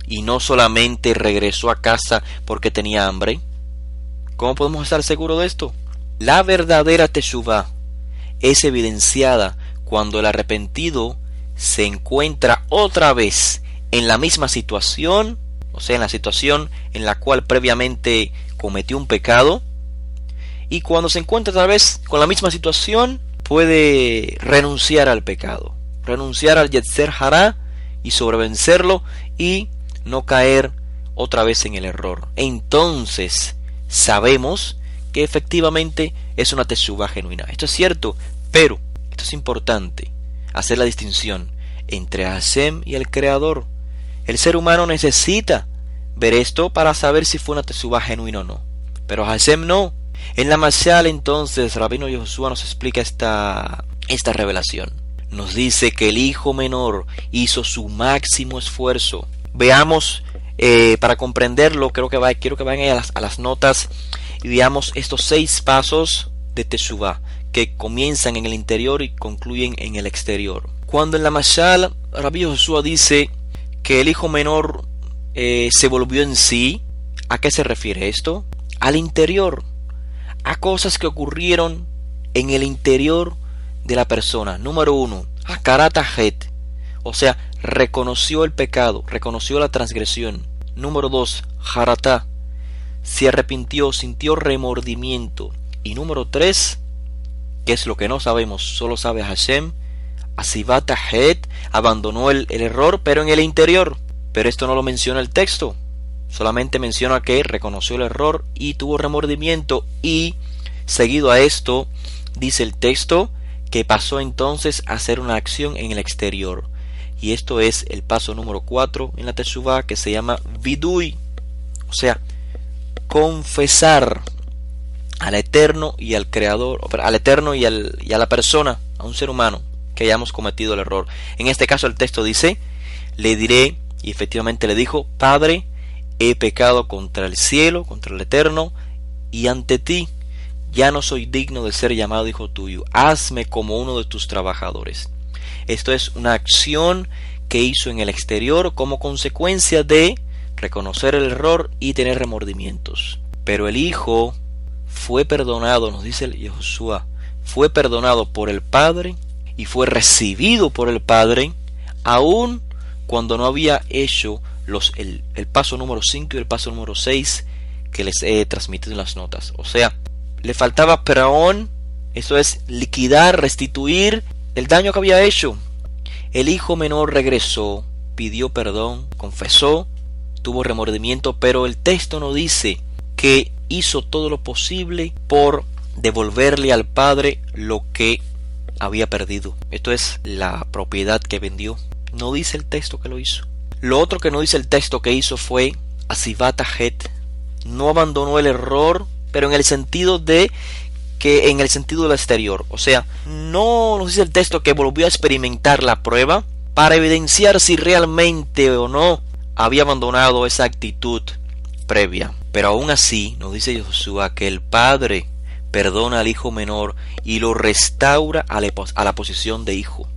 y no solamente regresó a casa porque tenía hambre? ¿Cómo podemos estar seguros de esto? La verdadera teshuvá es evidenciada cuando el arrepentido se encuentra otra vez en la misma situación, o sea, en la situación en la cual previamente cometió un pecado, y cuando se encuentra otra vez con la misma situación, puede renunciar al pecado, renunciar al yetzer hará y sobrevencerlo y no caer otra vez en el error. Entonces sabemos que efectivamente es una teshuvá genuina. Esto es cierto, pero esto es importante, hacer la distinción entre Hashem y el Creador. El ser humano necesita ver esto para saber si fue una teshuvá genuina o no, pero Hashem no. En la mashal entonces Rabino Josué nos explica esta revelación. nos dice que el hijo menor hizo su máximo esfuerzo. Veamos, para comprenderlo, quiero que vayan a las notas y veamos estos 6 pasos de Teshuvah que comienzan en el interior y concluyen en el exterior. Cuando en la Mashal Rabbi Yehoshua dice que el hijo menor se volvió en sí, ¿a qué se refiere esto? Al interior, a cosas que ocurrieron en el interior de la persona. Número 1, Hakarat Het, o sea, reconoció el pecado, reconoció la transgresión. Número 2, Haratá, se arrepintió, sintió remordimiento. Y número 3, que es lo que no sabemos, solo sabe Hashem, Asivat Het, abandonó el error, pero en el interior. Pero esto no lo menciona el texto, solamente menciona que reconoció el error y tuvo remordimiento, y seguido a esto dice el texto que pasó entonces a hacer una acción en el exterior, y esto es el paso número 4 en la Teshuvah, que se llama Vidui, o sea, confesar al Eterno y al Creador, al Eterno y a la persona, a un ser humano, que hayamos cometido el error. En este caso el texto dice, le diré, y efectivamente le dijo, Padre, he pecado contra el cielo, contra el Eterno, y ante ti ya no soy digno de ser llamado hijo tuyo. Hazme como uno de tus trabajadores. Esto es una acción que hizo en el exterior como consecuencia de reconocer el error y tener remordimientos. Pero el hijo fue perdonado, nos dice Yehoshua, fue perdonado por el Padre y fue recibido por el Padre, aun cuando no había hecho el paso número 5 y el paso número 6 que les he transmitido en las notas. O sea, le faltaba peraón, eso es liquidar, restituir el daño que había hecho. El hijo menor regresó, pidió perdón, confesó, tuvo remordimiento, pero el texto no dice que hizo todo lo posible por devolverle al padre lo que había perdido. Esto es la propiedad que vendió. No dice el texto que lo hizo. Lo otro que no dice el texto que hizo fue Asivat Het. No abandonó el error, pero en el sentido del exterior. O sea, no nos dice el texto que volvió a experimentar la prueba para evidenciar si realmente o no había abandonado esa actitud previa. Pero aún así nos dice Yehoshua que el padre perdona al hijo menor y lo restaura a la posición de hijo.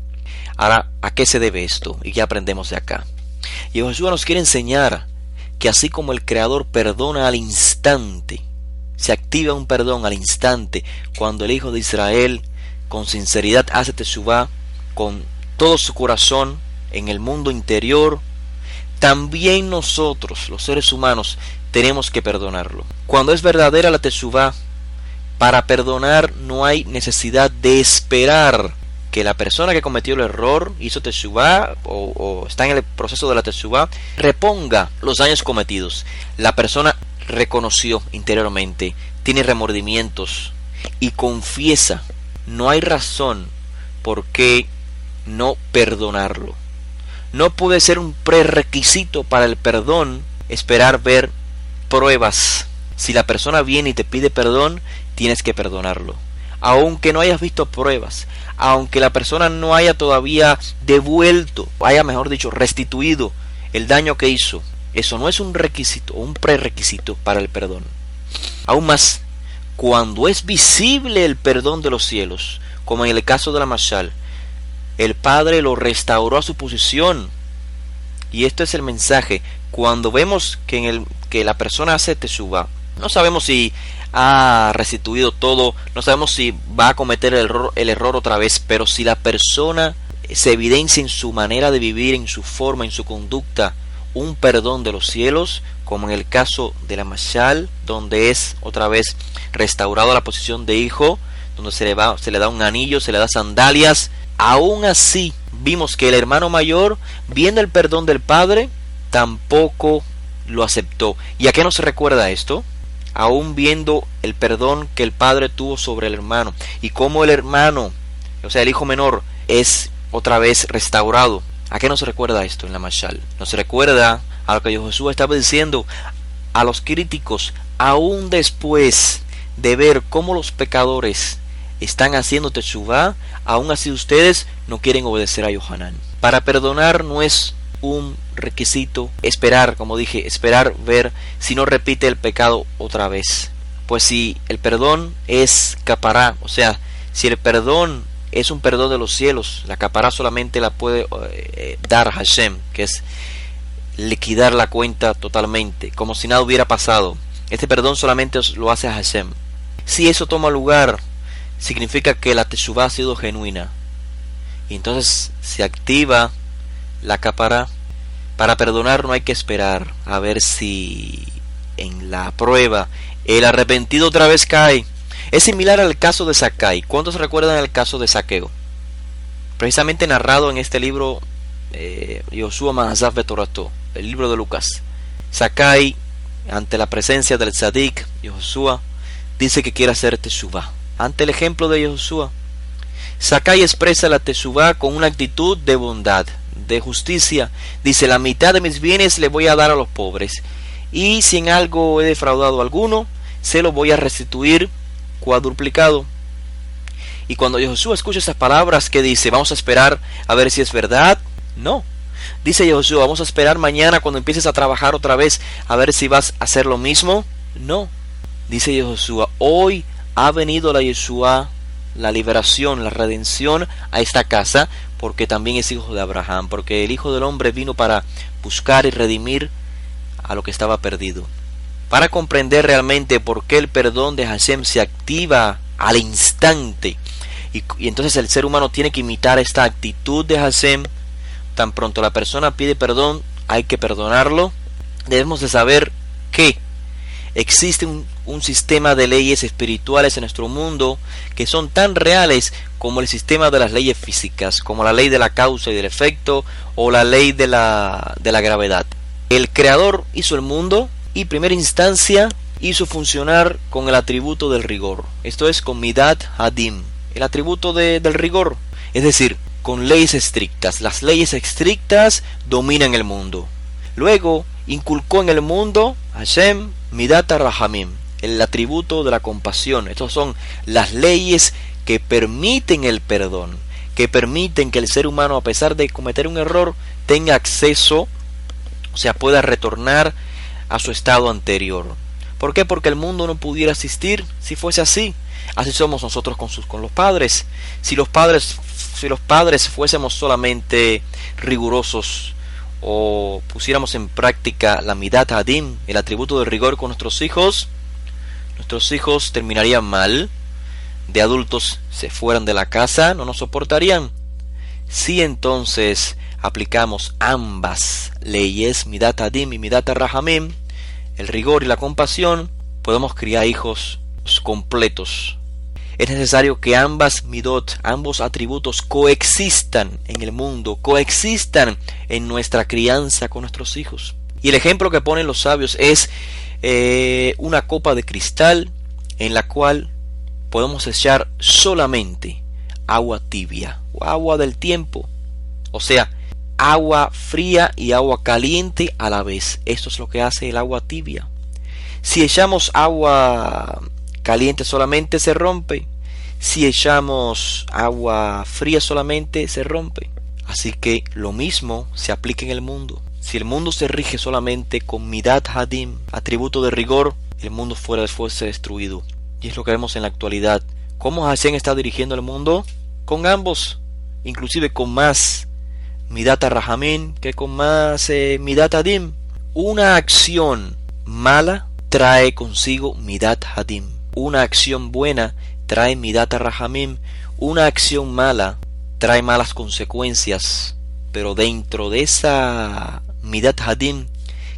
Ahora, ¿a qué se debe esto? ¿Y qué aprendemos de acá? Yehoshua nos quiere enseñar que así como el Creador perdona al instante, se activa un perdón al instante cuando el hijo de Israel con sinceridad hace Teshuvah con todo su corazón en el mundo interior, también nosotros, los seres humanos, tenemos que perdonarlo. Cuando es verdadera la Teshuvah, para perdonar no hay necesidad de esperar que la persona que cometió el error, hizo Teshuvah o está en el proceso de la Teshuvah, reponga los daños cometidos. La persona reconoció interiormente, tiene remordimientos y confiesa. No hay razón por qué no perdonarlo. No puede ser un prerequisito para el perdón esperar ver pruebas. Si la persona viene y te pide perdón, tienes que perdonarlo. Aunque no hayas visto pruebas, aunque la persona no haya todavía devuelto, haya mejor dicho, restituido el daño que hizo, eso no es un requisito o un prerequisito para el perdón. Aún más, cuando es visible el perdón de los cielos, como en el caso de la Mashal, el Padre lo restauró a su posición. Y esto es el mensaje. Cuando vemos que la persona hace Teshuvah, no sabemos si ha restituido todo, no sabemos si va a cometer el error otra vez, pero si la persona se evidencia en su manera de vivir, en su forma, en su conducta, un perdón de los cielos, como en el caso de la Mashal, donde es otra vez restaurado a la posición de hijo, donde se le da un anillo, se le da sandalias. Aún así, vimos que el hermano mayor, viendo el perdón del padre, tampoco lo aceptó. ¿Y a qué nos recuerda esto? Aún viendo el perdón que el padre tuvo sobre el hermano, y cómo el hermano, o sea el hijo menor, es otra vez restaurado. ¿A qué nos recuerda esto en la Mashal? Nos recuerda a lo que Yehoshua estaba diciendo a los críticos, aún después de ver cómo los pecadores están haciendo teshuvá, aún así ustedes no quieren obedecer a Yohanan. Para perdonar no es un requisito esperar, como dije, esperar ver si no repite el pecado otra vez. Pues si el perdón es capará, o sea, si el perdón es un perdón de los cielos, la capará solamente la puede dar Hashem, que es liquidar la cuenta totalmente, como si nada hubiera pasado. Este perdón solamente lo hace Hashem. Si eso toma lugar, significa que la teshuvá ha sido genuina. Y entonces se activa la capará. Para perdonar no hay que esperar a ver si en la prueba el arrepentido otra vez cae. Es similar al caso de Zacai. ¿Cuántos recuerdan el caso de Zaqueo? Precisamente narrado en este libro Yoshua Mahazaf Betorato, el libro de Lucas. Zacai, ante la presencia del Tzadik, Yoshua, dice que quiere hacer teshuvá. Ante el ejemplo de Yoshua, Zacai expresa la teshuvá con una actitud de bondad, de justicia. Dice: la mitad de mis bienes le voy a dar a los pobres, y si en algo he defraudado a alguno, se lo voy a restituir cuadruplicado. Y cuando Yoshua escucha esas palabras, ¿qué dice? ¿Vamos a esperar a ver si es verdad? No. Dice Yoshua: ¿vamos a esperar mañana cuando empieces a trabajar otra vez a ver si vas a hacer lo mismo? No. Dice Yoshua: hoy ha venido la Yeshua, la liberación, la redención a esta casa, porque también es hijo de Abraham, porque el Hijo del Hombre vino para buscar y redimir a lo que estaba perdido. Para comprender realmente por qué el perdón de Hashem se activa al instante, y entonces el ser humano tiene que imitar esta actitud de Hashem. Tan pronto la persona pide perdón, hay que perdonarlo. Debemos de saber que existe un sistema de leyes espirituales en nuestro mundo que son tan reales como el sistema de las leyes físicas, como la ley de la causa y del efecto, o la ley de la gravedad. El Creador hizo el mundo y en primera instancia hizo funcionar con el atributo del rigor. Esto es con Midat Hadim, el atributo del rigor, es decir, con leyes estrictas. Las leyes estrictas dominan el mundo. Luego inculcó en el mundo Hashem Midat Rahamim, el atributo de la compasión. Estas son las leyes que permiten el perdón, que permiten que el ser humano, a pesar de cometer un error, tenga acceso, o sea, pueda retornar a su estado anterior. ¿Por qué? Porque el mundo no pudiera existir si fuese así. Así somos nosotros con los padres. Si los padres fuésemos solamente rigurosos, o pusiéramos en práctica la Midat Hadim, el atributo de rigor con nuestros hijos terminarían mal. De adultos se fueran de la casa, no nos soportarían. Si entonces aplicamos ambas leyes, Midat Hadim y Midat Rahamim, el rigor y la compasión, podemos criar hijos completos. Es necesario que ambas midot, ambos atributos coexistan en el mundo, coexistan en nuestra crianza con nuestros hijos. Y el ejemplo que ponen los sabios es una copa de cristal en la cual podemos echar solamente agua tibia o agua del tiempo, o sea, agua fría y agua caliente a la vez. Esto es lo que hace el agua tibia. Si echamos agua caliente solamente, se rompe. Si echamos agua fría solamente, se rompe. Así que lo mismo se aplica en el mundo. Si el mundo se rige solamente con Midat Hadim, atributo de rigor, el mundo fuese destruido. Y es lo que vemos en la actualidad. ¿Cómo Hashem está dirigiendo el mundo? Con ambos, inclusive con más Midat Rahamim que con más Midat Hadim. Una acción mala trae consigo Midat Hadim. Una acción buena trae Midat Rahamim. Una acción mala trae malas consecuencias. Pero dentro de esa Midat Hadim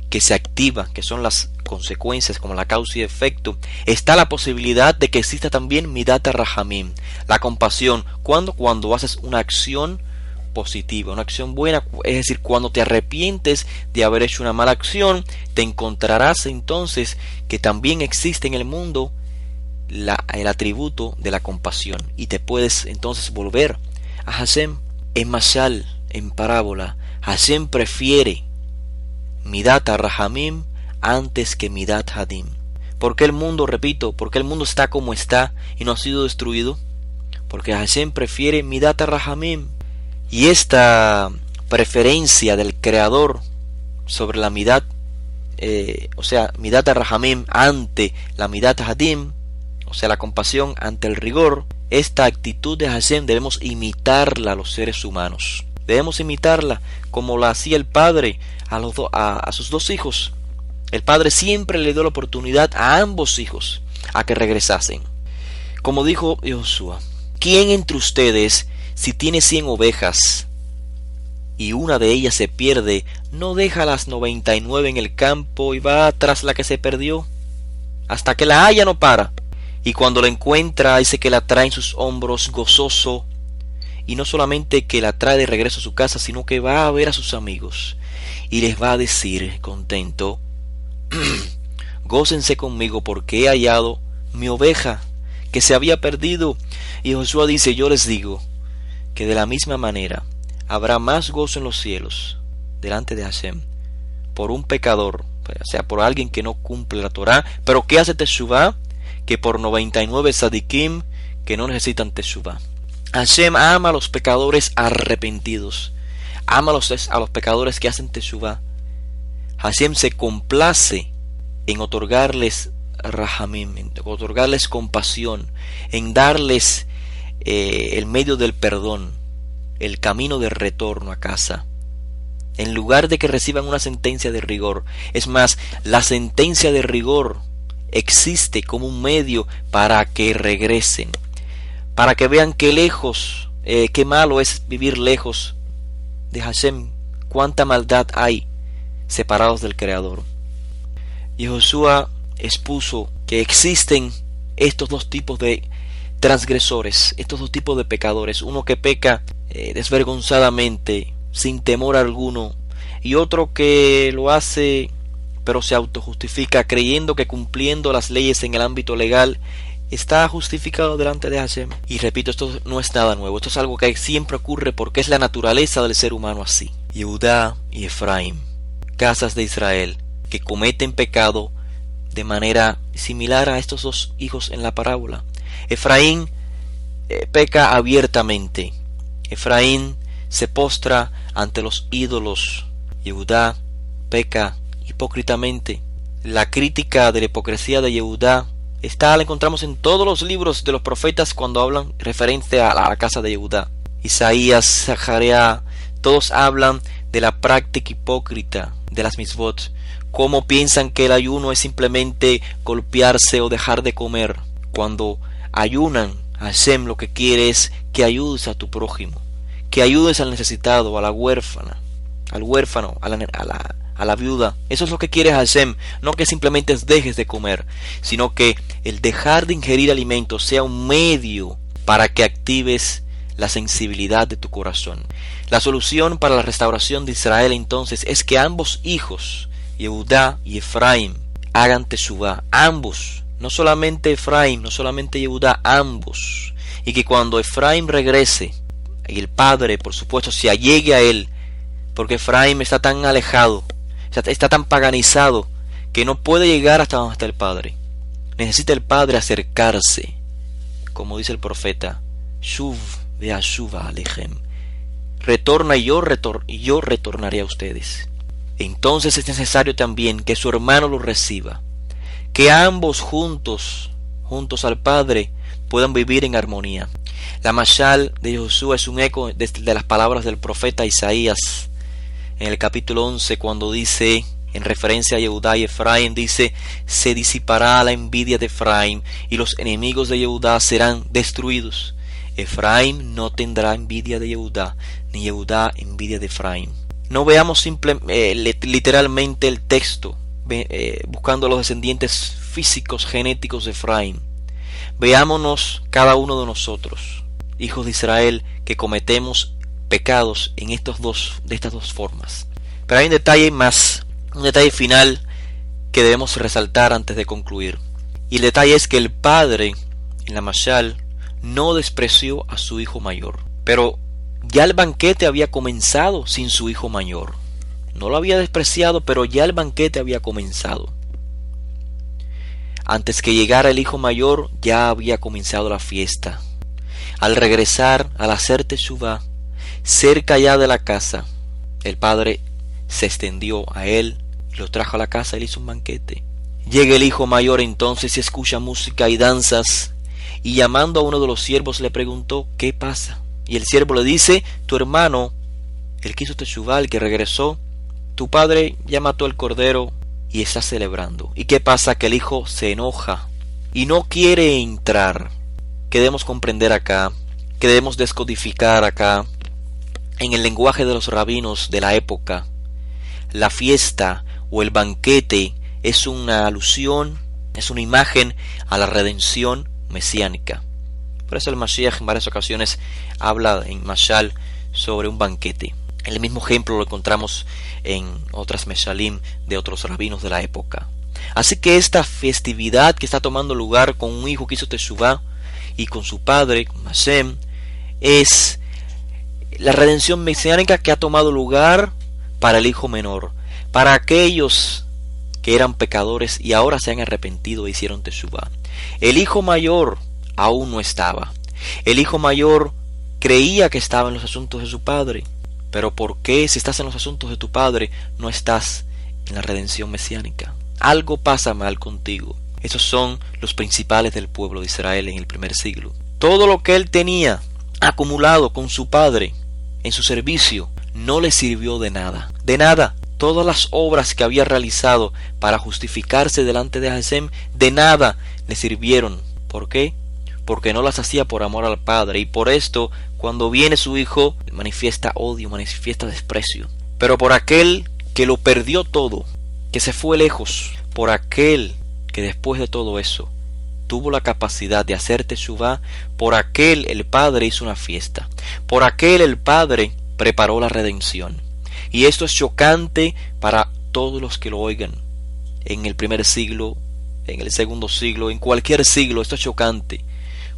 que se activa, que son las consecuencias como la causa y efecto, está la posibilidad de que exista también Midat Rahamim, la compasión. Cuando haces una acción positiva, una acción buena, es decir, cuando te arrepientes de haber hecho una mala acción, te encontrarás entonces que también existe en el mundo el atributo de la compasión, y te puedes entonces volver a Hashem. En mashal, en parábola, Hashem prefiere Midat Rahamim antes que Midat Hadim. ¿Por qué el mundo, repito, por qué el mundo está como está y no ha sido destruido? porque Hashem prefiere Midat Rahamim. Y esta preferencia del Creador sobre la Midat, Midat Rahamim ante la Midat Hadim, o sea, la compasión ante el rigor, esta actitud de Hashem debemos imitarla los seres humanos. Debemos imitarla como la hacía el padre a sus dos hijos. El padre siempre le dio la oportunidad a ambos hijos a que regresasen. Como dijo Josué, ¿quién entre ustedes, si tiene 100 ovejas y una de ellas se pierde, no deja las 99 en el campo y va tras la que se perdió? Hasta que la haya no para. Y cuando la encuentra, dice que la trae en sus hombros gozoso. Y no solamente que la trae de regreso a su casa, sino que va a ver a sus amigos y les va a decir contento: gócense conmigo porque he hallado mi oveja que se había perdido. Y Josué dice: yo les digo que de la misma manera habrá más gozo en los cielos delante de Hashem por un pecador, o sea, por alguien que no cumple la Torá, pero que hace teshuvá, que por 99 tzadikim que no necesitan teshuvá. Hashem ama a los pecadores arrepentidos, ama a los pecadores que hacen teshuvá. Hashem se complace en otorgarles rahamim, en otorgarles compasión, en darles el medio del perdón, el camino de retorno a casa, en lugar de que reciban una sentencia de rigor. Es más, la sentencia de rigor existe como un medio para que regresen, para que vean qué lejos, qué malo es vivir lejos de Hashem, cuánta maldad hay separados del Creador. Y Josué expuso que existen estos dos tipos de transgresores, estos dos tipos de pecadores: uno que peca desvergonzadamente, sin temor alguno, y otro que lo hace pero se autojustifica, creyendo que cumpliendo las leyes en el ámbito legal está justificado delante de Hashem. Y repito, esto no es nada nuevo, esto es algo que siempre ocurre porque es la naturaleza del ser humano así. Yehudá y Efraín, casas de Israel, que cometen pecado de manera similar a estos dos hijos en la parábola. Efraín peca abiertamente. Efraín se postra ante los ídolos. Yehudá peca hipócritamente. La crítica de la hipocresía de Yehudá la encontramos en todos los libros de los profetas cuando hablan referente a la casa de Yehudá. Isaías, Zacarías, todos hablan de la práctica hipócrita de las misvot, cómo piensan que el ayuno es simplemente golpearse o dejar de comer. Cuando ayunan, Hashem lo que quiere es que ayudes a tu prójimo, que ayudes al necesitado, a la huérfana, al huérfano, a la viuda. Eso es lo que quiere Hashem, no que simplemente dejes de comer, sino que el dejar de ingerir alimentos sea un medio para que actives la sensibilidad de tu corazón. La solución para la restauración de Israel entonces es que ambos hijos, Yehudá y Efraín, hagan teshuvá, ambos, no solamente Efraín, no solamente Yehudá, ambos, y que cuando Efraín regrese y el padre, por supuesto, se allegue a él, porque Efraín está tan alejado, está tan paganizado que no puede llegar hasta donde está el padre. Necesita el padre acercarse, como dice el profeta: Shuv ve'ashuva alechem, retorna y yo retornaré a ustedes. Entonces es necesario también que su hermano lo reciba, que ambos juntos al Padre puedan vivir en armonía. La mashal de Josué es un eco de las palabras del profeta Isaías en el capítulo 11, cuando dice, en referencia a Yehudá y Efraín, dice: se disipará la envidia de Efraín y los enemigos de Yehudá serán destruidos. Efraín no tendrá envidia de Yehudá, ni Yehudá envidia de Efraín. No veamos literalmente el texto buscando los descendientes físicos genéticos de Efraín. Veámonos cada uno de nosotros, hijos de Israel, que cometemos pecados de estas dos formas. Pero hay un detalle más, un detalle final que debemos resaltar antes de concluir. Y el detalle es que el padre, en la mashal, no despreció a su hijo mayor. Pero ya el banquete había comenzado sin su hijo mayor. No lo había despreciado, pero ya el banquete había comenzado. Antes que llegara el hijo mayor, ya había comenzado la fiesta. al regresar, al hacer teshuvá, cerca ya de la casa, el padre se extendió a él, lo trajo a la casa y le hizo un banquete. Llega el hijo mayor entonces y escucha música y danzas, y llamando a uno de los siervos le preguntó ¿qué pasa? Y el siervo le dice: tu hermano, el que hizo teshuvá, el que regresó, tu padre ya mató el cordero y está celebrando. ¿Y qué pasa? Que el hijo se enoja y no quiere entrar. Que debemos comprender acá, que debemos descodificar acá, en el lenguaje de los rabinos de la época, la fiesta o el banquete es una alusión, es una imagen a la redención mesiánica. Por eso el Mashiach en varias ocasiones habla en Mashal sobre un banquete. El mismo ejemplo lo encontramos en otras Meshalim de otros rabinos de la época. Así que esta festividad que está tomando lugar con un hijo que hizo teshuvá y con su padre, con Hashem, es la redención mesiánica que ha tomado lugar para el hijo menor, para aquellos que eran pecadores y ahora se han arrepentido e hicieron teshuvá. El hijo mayor aún no estaba. El hijo mayor creía que estaba en los asuntos de su padre. Pero ¿por qué si estás en los asuntos de tu padre no estás en la redención mesiánica? Algo pasa mal contigo. Esos son los principales del pueblo de Israel en el primer siglo. Todo lo que él tenía acumulado con su padre en su servicio no le sirvió de nada. De nada. Todas las obras que había realizado para justificarse delante de Hashem, de nada le sirvieron. ¿Por qué? Porque no las hacía por amor al Padre, y por esto, cuando viene su hijo, manifiesta odio, manifiesta desprecio. Pero por aquel que lo perdió todo, que se fue lejos, por aquel que después de todo eso tuvo la capacidad de hacer teshuvá, por aquel el Padre hizo una fiesta, por aquel el Padre preparó la redención. Y esto es chocante para todos los que lo oigan. En el primer siglo, en el segundo siglo, en cualquier siglo, esto es chocante.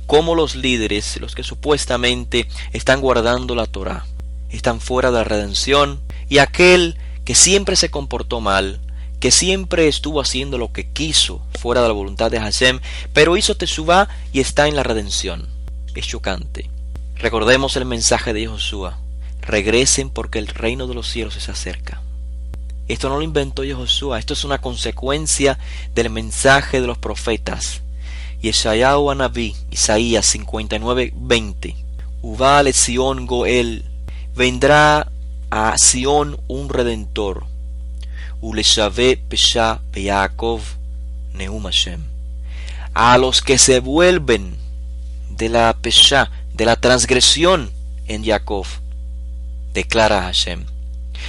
Como los líderes, los que supuestamente están guardando la Torá, están fuera de la redención, y aquel que siempre se comportó mal, que siempre estuvo haciendo lo que quiso fuera de la voluntad de Hashem, pero hizo teshuvá y está en la redención. Es chocante. Recordemos el mensaje de Josué: regresen porque el reino de los cielos se acerca. Esto no lo inventó Josué, esto es una consecuencia del mensaje de los profetas. Yeshayahu Anabí, Isaías 59:20. Ubá le Sion Goel, vendrá a Sion un redentor. Uleshave Pesha Beyaakov Neum Hashem. A los que se vuelven de la Pesha, de la transgresión en Jacob, declara Hashem.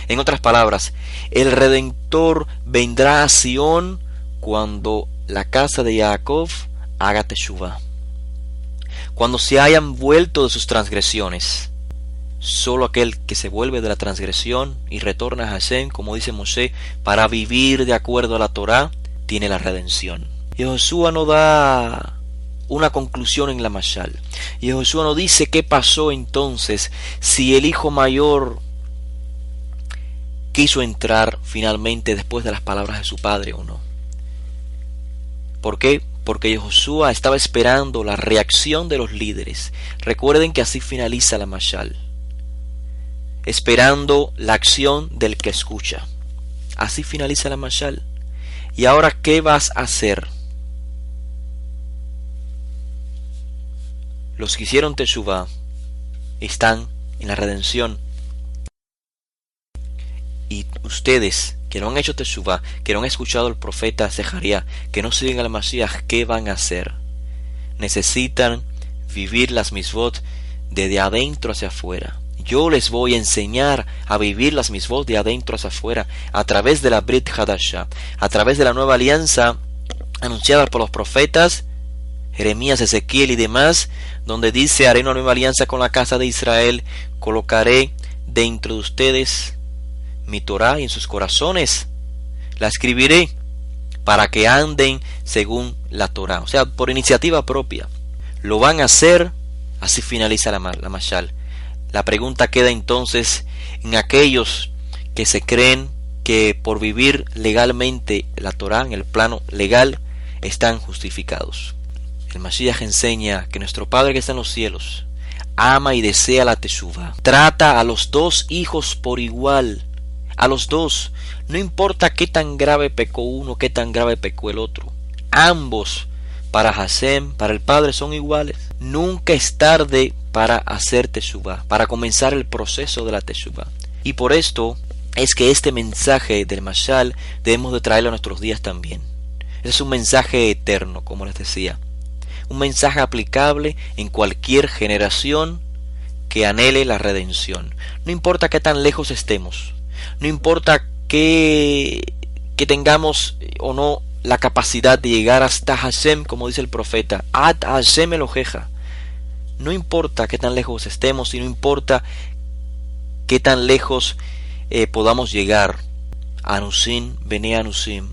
En otras palabras, el redentor vendrá a Sion cuando la casa de Jacob haga teshuvá, cuando se hayan vuelto de sus transgresiones. Solo aquel que se vuelve de la transgresión y retorna a Hashem, como dice Moshe, para vivir de acuerdo a la Torá, tiene la redención. Y Josué no da una conclusión en la Mashal. Y Josué no dice qué pasó entonces si el hijo mayor quiso entrar finalmente después de las palabras de su padre o no. ¿Por qué? Porque Josué estaba esperando la reacción de los líderes. Recuerden que así finaliza la Mashal, esperando la acción del que escucha. Así finaliza la Mashal. ¿Y ahora qué vas a hacer? Los que hicieron teshuvá están en la redención. Y ustedes que no han hecho teshuvá, que no han escuchado al profeta Zecarías, que no siguen al Mashiach, ¿qué van a hacer? Necesitan vivir las misvot de adentro hacia afuera. Yo les voy a enseñar a vivir las misvot de adentro hacia afuera, a través de la Brit Hadashah, a través de la nueva alianza anunciada por los profetas Jeremías, Ezequiel y demás, donde dice: haré una nueva alianza con la casa de Israel, colocaré dentro de ustedes mi Torá y en sus corazones la escribiré para que anden según la Torá. O sea, por iniciativa propia lo van a hacer. Así finaliza la Mashal. La pregunta queda entonces en aquellos que se creen que por vivir legalmente la Torá, en el plano legal, están justificados. El Mashiach enseña que nuestro Padre que está en los cielos ama y desea la teshuva. Trata a los dos hijos por igual. A los dos. No importa qué tan grave pecó uno, qué tan grave pecó el otro. Ambos, para Hashem, para el Padre, son iguales. Nunca es tarde para hacer teshuva, para comenzar el proceso de la teshuva. Y por esto es que este mensaje del Mashal debemos de traerlo a nuestros días también. Es un mensaje eterno, como les decía. Un mensaje aplicable en cualquier generación que anhele la redención. No importa qué tan lejos estemos. No importa que tengamos o no la capacidad de llegar hasta Hashem, como dice el profeta. Ad Hashem Eloheja. No importa qué tan lejos estemos y no importa qué tan lejos podamos llegar. Anusim, Bene Anusim,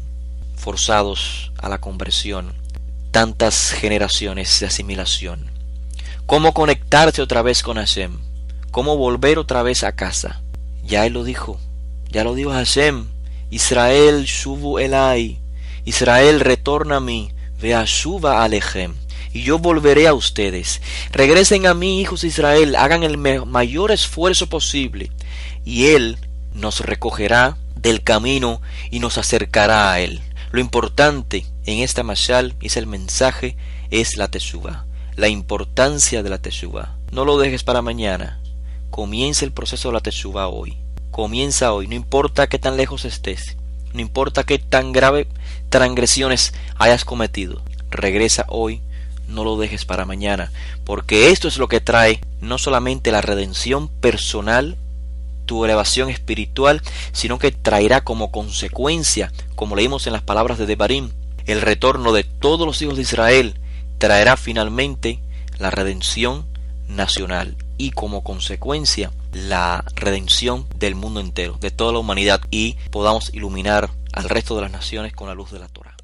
forzados a la conversión. Tantas generaciones de asimilación. ¿Cómo conectarse otra vez con Hashem? ¿Cómo volver otra vez a casa? Ya él lo dijo. Ya lo dijo Hashem. Israel, shuvu elai. Israel, retorna a mí. Veashuva alechem. Y yo volveré a ustedes. Regresen a mí, hijos de Israel. Hagan el mayor esfuerzo posible. Y él nos recogerá del camino y nos acercará a él. Lo importante en esta mashal, es el mensaje, es la teshuva. La importancia de la teshuva. No lo dejes para mañana. Comienza el proceso de la teshuva hoy. Comienza hoy. No importa qué tan lejos estés. No importa qué tan grave transgresiones hayas cometido. Regresa hoy. No lo dejes para mañana. Porque esto es lo que trae no solamente la redención personal, tu elevación espiritual, sino que traerá como consecuencia, como leímos en las palabras de Devarim, el retorno de todos los hijos de Israel. Traerá finalmente la redención nacional y como consecuencia la redención del mundo entero, de toda la humanidad, y podamos iluminar al resto de las naciones con la luz de la Torah.